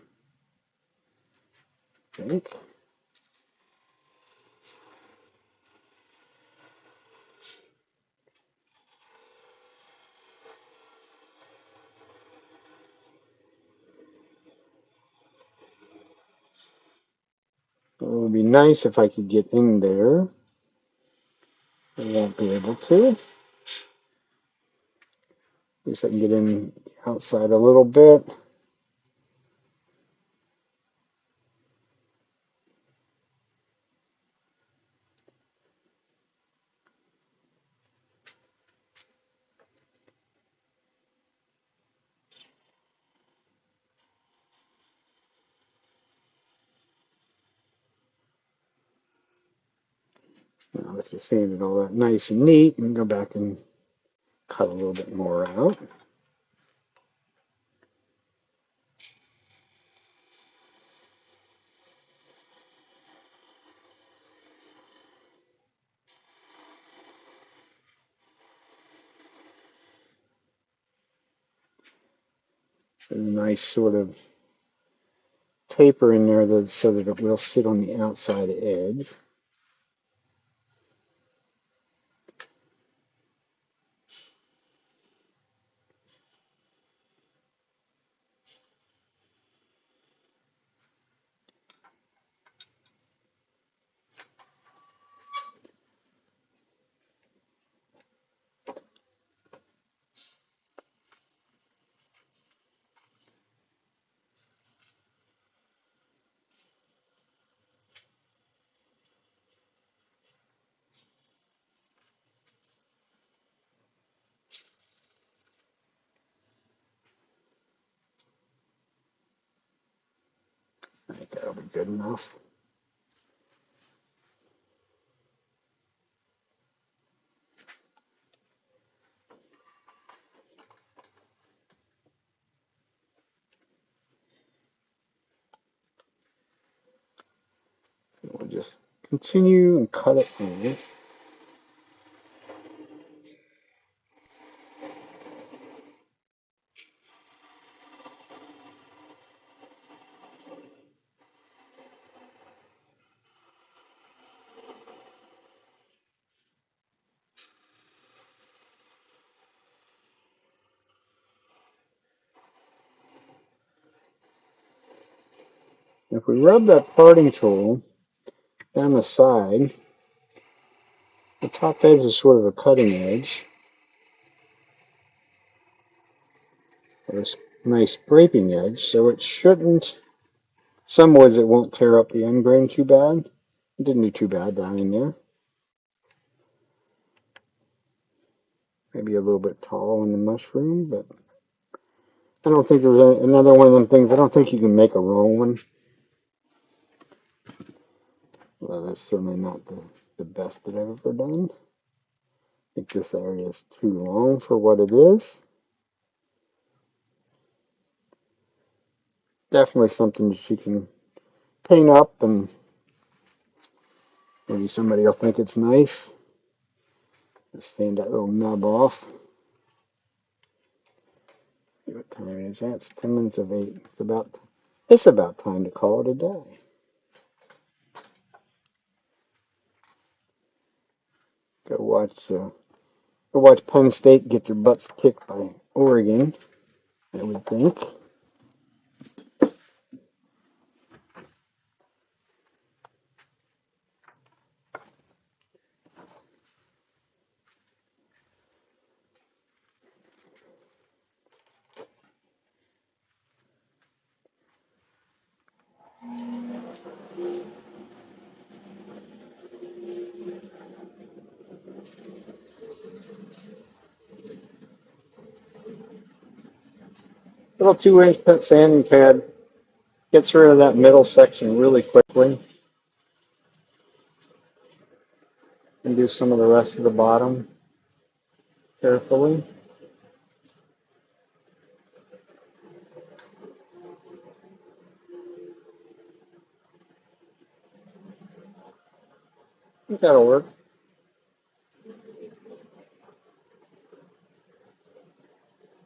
I think. It would be nice if I could get in there. I won't be able to. At least I can get in outside a little bit. Now that you've sanded all that nice and neat, you can go back and cut a little bit more out. A nice sort of taper in there so that it will sit on the outside edge. I think that'll be good enough. We'll just continue and cut it in. If we rub that parting tool down the side, the top edge is sort of a cutting edge, or a nice scraping edge, so it shouldn't, some woods it won't tear up the end grain too bad. It didn't do too bad down in there. Maybe a little bit tall on the mushroom, but I don't think there's another one of them things. I don't think you can make a wrong one. Well, that's certainly not the best that I've ever done. I think this area is too long for what it is. Definitely something that you can paint up and maybe somebody will think it's nice. Just sand that little nub off. See what time is that? It's 10 minutes of 8. It's about time to call it a day. Go watch Penn State get their butts kicked by Oregon, I would think. Little 2-inch sanding pad Gets rid of that middle section really quickly. And do some of the rest of the bottom carefully. I think that'll work.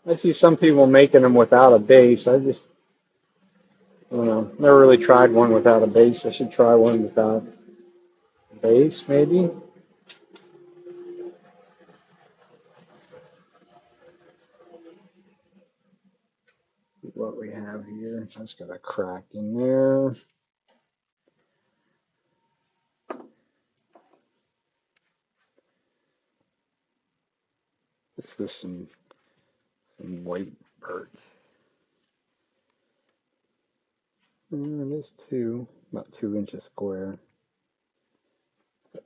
I see some people making them without a base. I don't know. Never really tried one without a base. I should try one without a base, maybe. See what we have here. That's got a crack in there. This is some white birch. It is about 2 inches square.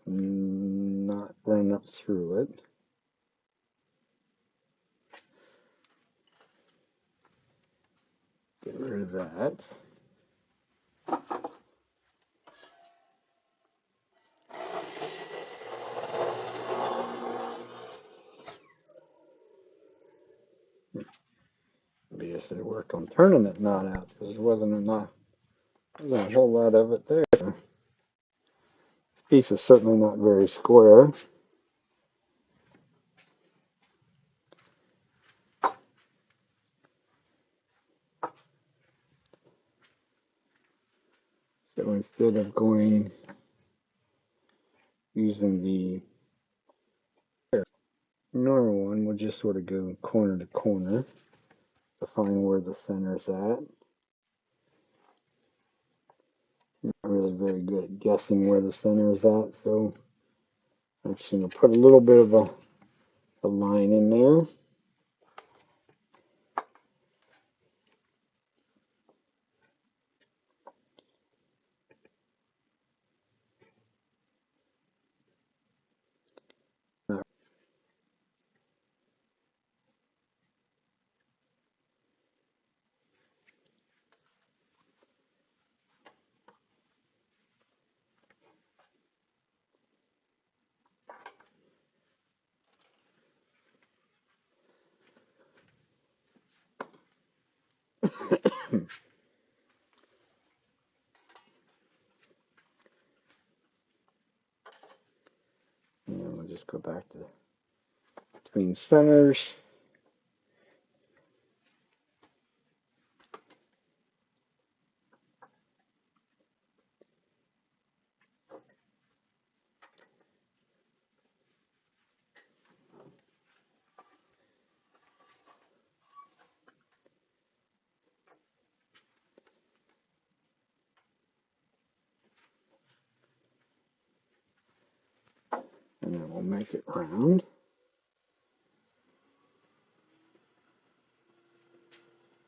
Not running up through it. Get rid of that. Maybe I should have worked on turning that knot out because there wasn't a whole lot of it there. This piece is certainly not very square. So instead of using the normal one, we'll just sort of go corner to corner to find where the center's at. Not really very good at guessing where the center is at, so let's put a little bit of a line in there. And then we'll just go back to between centers. And then we'll make it round.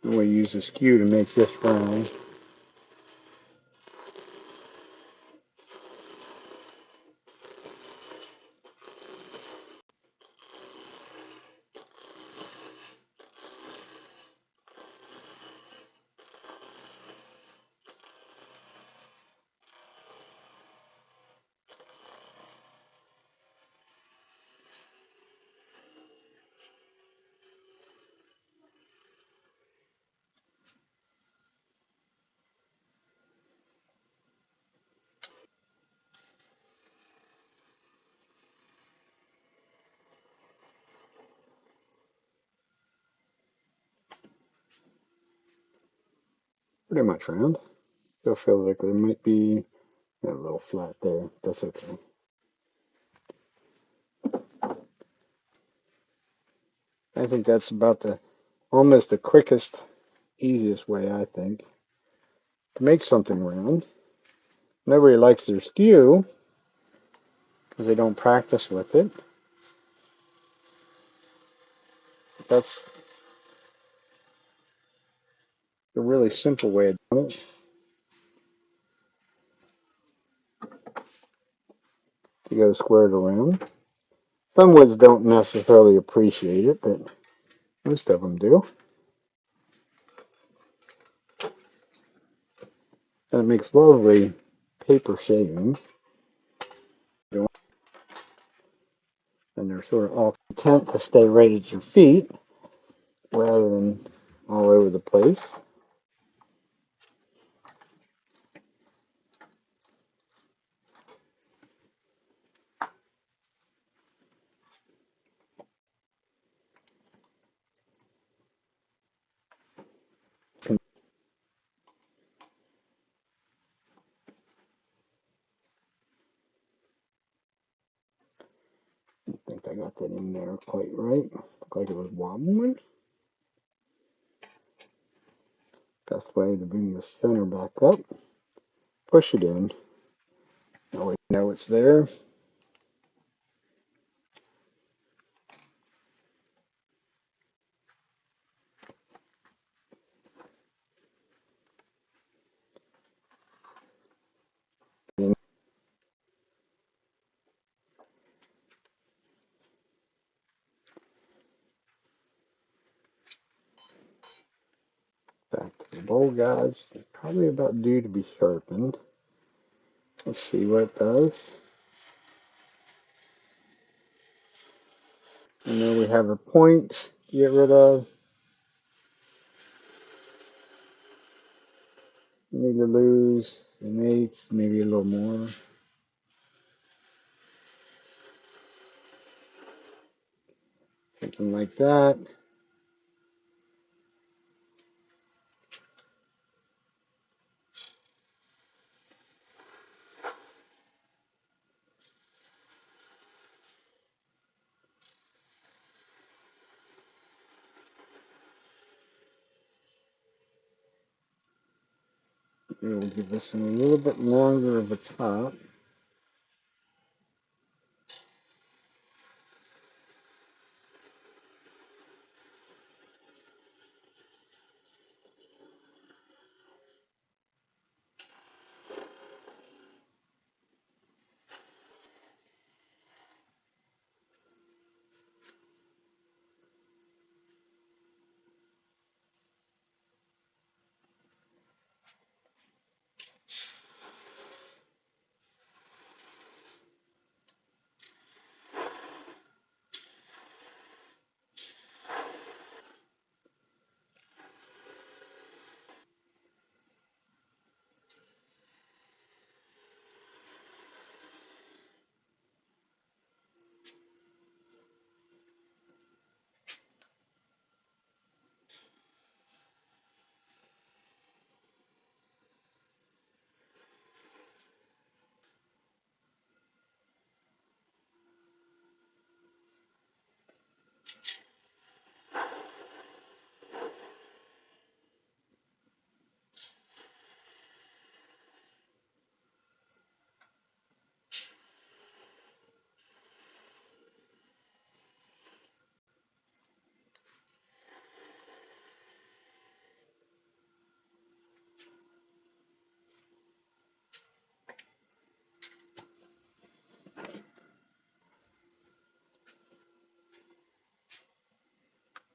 And we'll use a skew to make this round. Pretty much round. Still feel like there might be a little flat there. That's okay. I think that's about almost the quickest, easiest way, I think, to make something round. Nobody likes their skew because they don't practice with it. But that's a really simple way of doing it. To go square it around. Some woods don't necessarily appreciate it, but most of them do. And it makes lovely paper shavings. And they're sort of all content to stay right at your feet rather than all over the place. I think I got that in there quite right. Looked like it was wobbling. Best way to bring the center back up. Push it in. That way you know it's there. And back to the bowl guides. They're probably about due to be sharpened. Let's see what it does. And then we have a point to get rid of. Need to lose an eighth, maybe a little more. Something like that. We'll give this one a little bit longer of a top.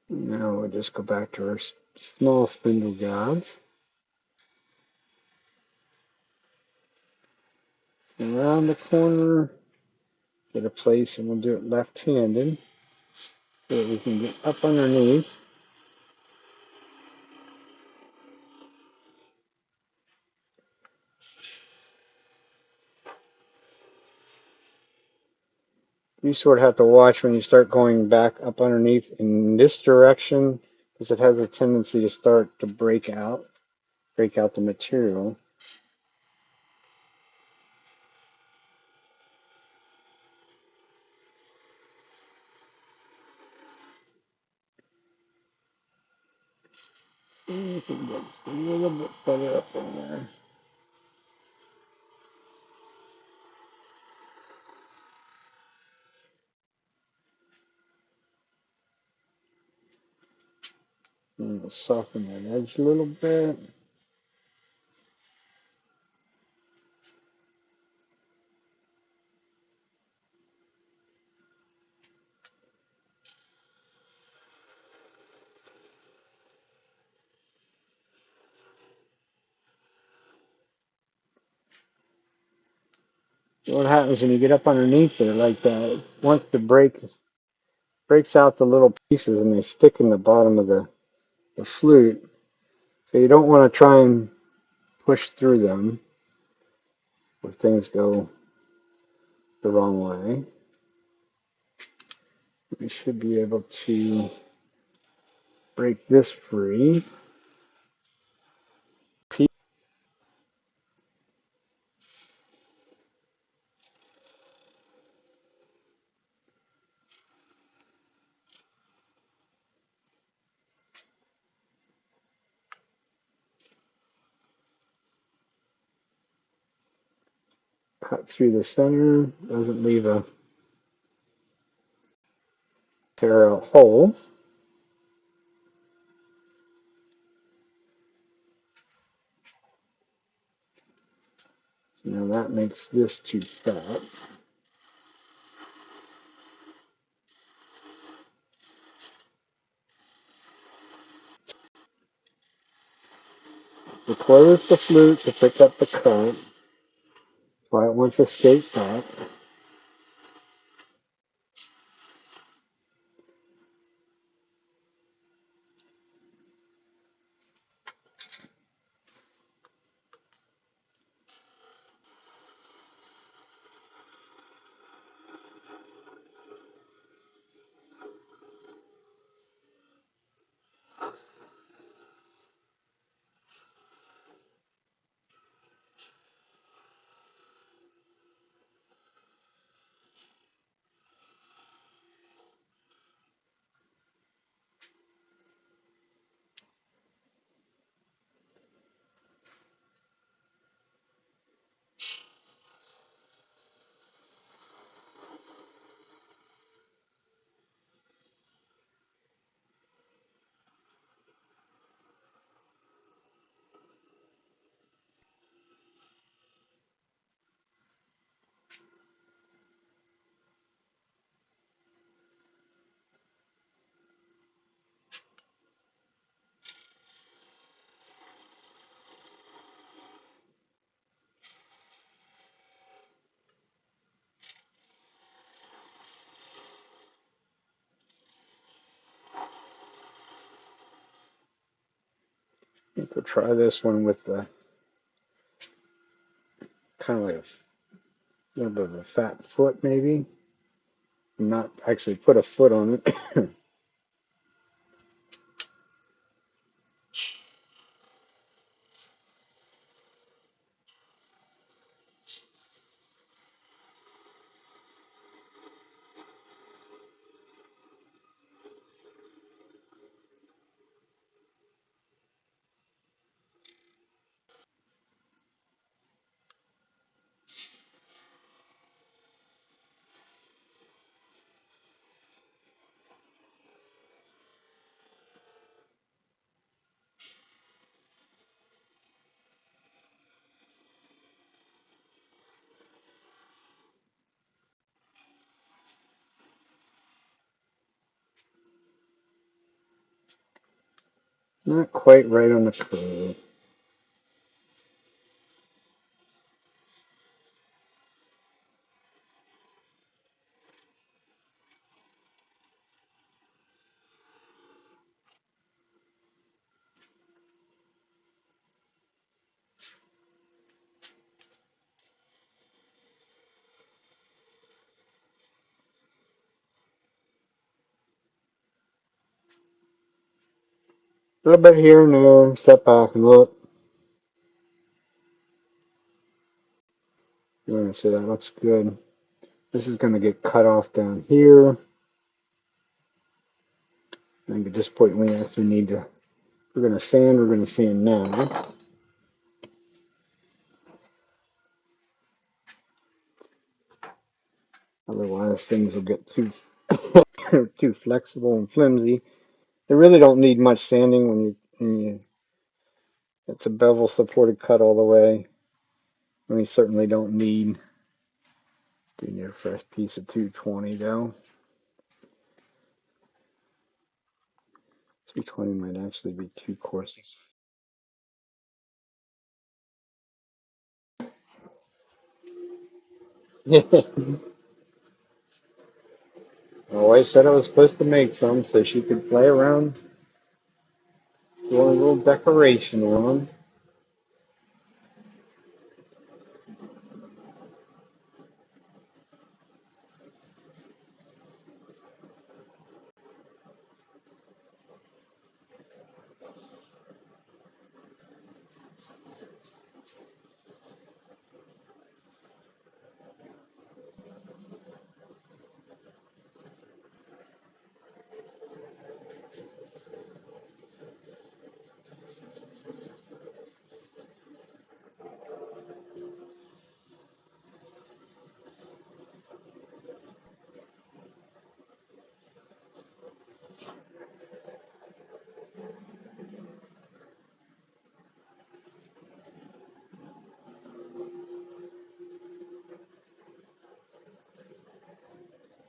Now we'll just go back to our small spindle guides. Around the corner, get a place, and we'll do it left-handed so that we can get up underneath. You sort of have to watch when you start going back up underneath in this direction because it has a tendency to start to break out the material. You can get a little bit further up in there. And we'll soften that edge a little bit. what happens when you get up underneath it like that, it wants to breaks out the little pieces and they stick in the bottom of the flute. So you don't want to try and push through them where things go the wrong way. We should be able to break this free. Cut through the center, doesn't leave a tear out hole. Now that makes this too fat. We close the flute to pick up the current. Why it wants to escape back. We could try this one with the kind of like a little bit of a fat foot, maybe. Not actually put a foot on it. Not quite right on the curve. A little bit here and there. Step back and look. You want to see that looks good. This is going to get cut off down here. I think at this point we actually need to, we're going to sand now. Otherwise things will get too too flexible and flimsy. They really don't need much sanding when you it's a bevel supported cut all the way. And we certainly don't need a fresh piece of 220 though. 220 might actually be too coarse. Always said I was supposed to make some so she could play around doing a little decoration on them.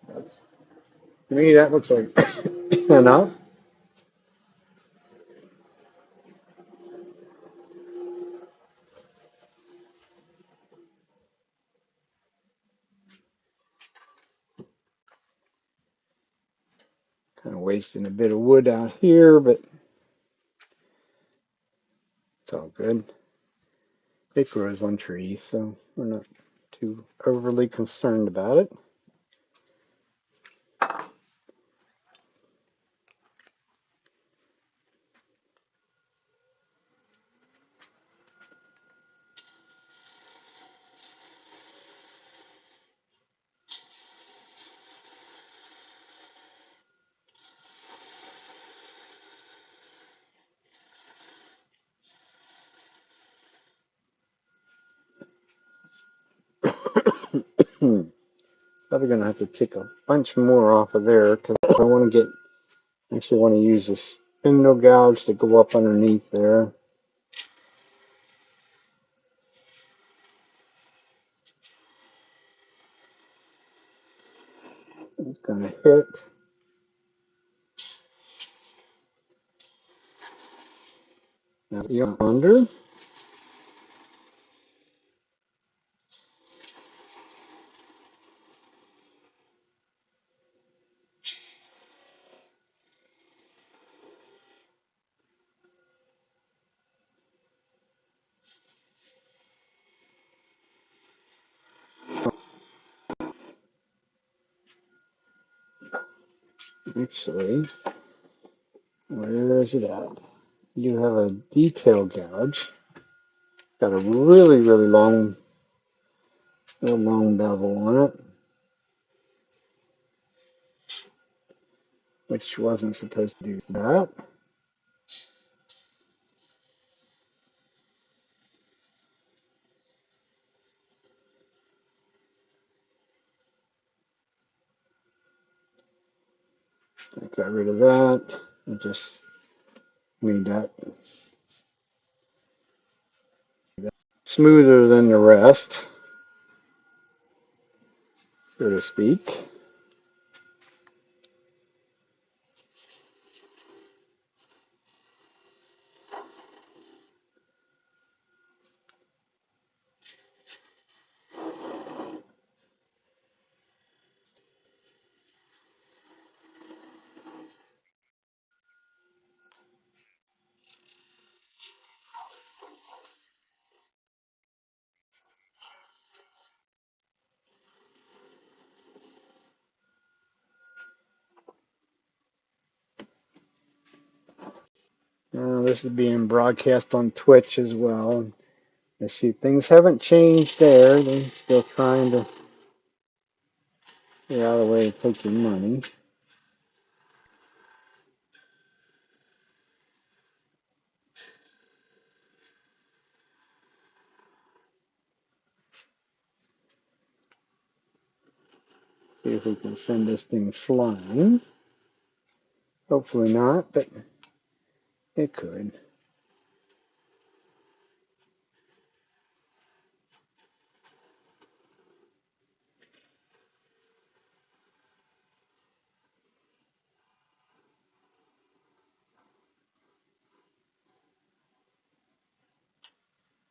That's, to me, that looks like enough. Kind of wasting a bit of wood out here, but it's all good. It grows on trees, so we're not too overly concerned about it. Probably gonna have to take a bunch more off of there because I want to get. Actually, want to use this spindle gouge to go up underneath there. It's gonna hit. Now under. Actually, where is it at? You have a detail gouge. It's got a really, really long bevel on it, which wasn't supposed to do that. I got rid of that. I just made that smoother than the rest, so to speak. This is being broadcast on Twitch as well. I see things haven't changed there. They're still trying to get out of the way to take your money. See if we can send this thing flying. Hopefully not, but it could.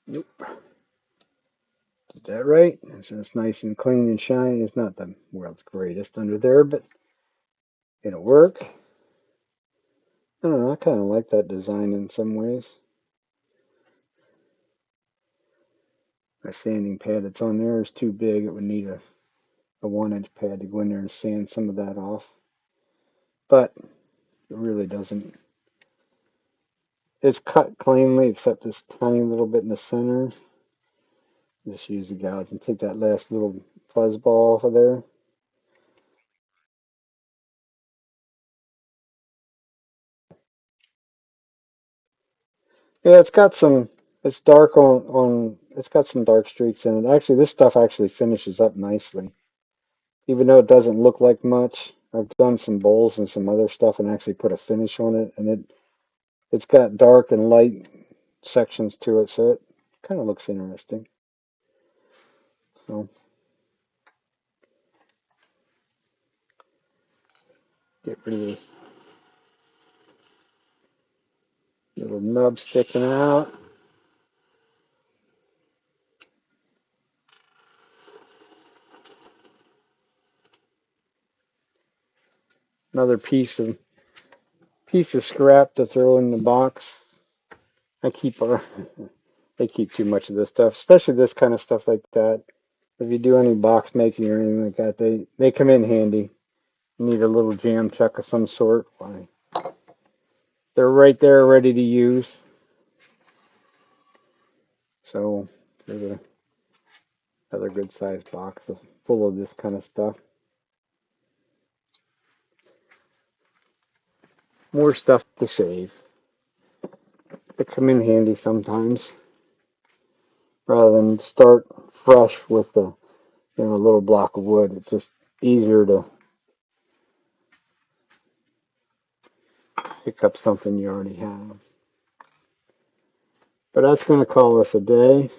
Nope. that right. So it's nice and clean and shiny. It's not the world's greatest under there, but it'll work. I don't know. I kind of like that design in some ways. My sanding pad that's on there is too big. It would need a 1 inch pad to go in there and sand some of that off. But it really doesn't. It's cut cleanly except this tiny little bit in the center. Just use the gouge and take that last little fuzz ball off of there. Yeah, it's dark it's got some dark streaks in it. Actually, this stuff actually finishes up nicely. Even though it doesn't look like much, I've done some bowls and some other stuff and actually put a finish on it, and it's got dark and light sections to it, so it kind of looks interesting. So get rid of this little nub sticking out. Another piece of scrap to throw in the box. I keep they keep too much of this stuff, especially this kind of stuff like that. If you do any box making or anything like that, they come in handy. You need a little jam chuck of some sort. Why? They're right there ready to use. So there's another good sized box full of this kind of stuff. More stuff to save. They come in handy sometimes, rather than start fresh with a little block of wood. It's just easier to pick up something you already have. But that's going to call us a day,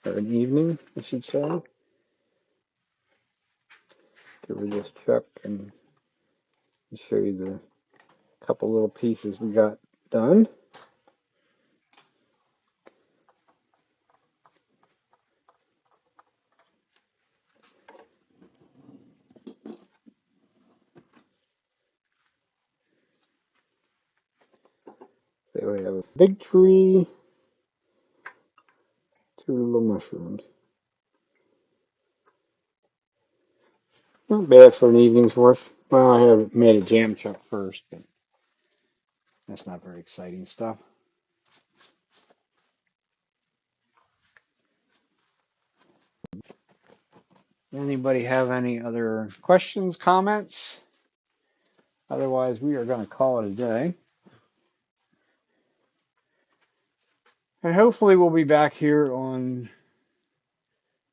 or an evening, I should say. Give her this chuck and show you the couple little pieces we got done. So we have a big tree, two little mushrooms. Not bad for an evening's worth. Well, I have made a jam chuck first, but that's not very exciting stuff. Anybody have any other questions, comments? Otherwise, we are going to call it a day. And hopefully, we'll be back here on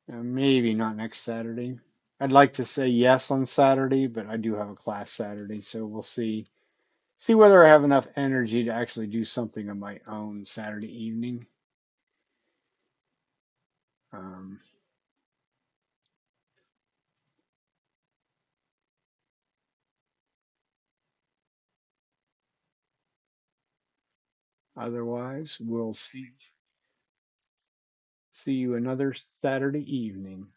maybe not next Saturday. I'd like to say yes on Saturday, but I do have a class Saturday, so we'll see whether I have enough energy to actually do something on my own Saturday evening. Um, Otherwise, we'll see you another Saturday evening.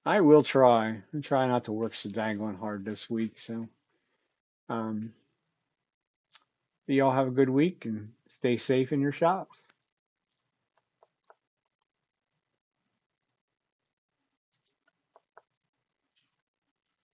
I will try. I try not to work so dangling hard this week. So, um, you all have a good week and stay safe in your shops.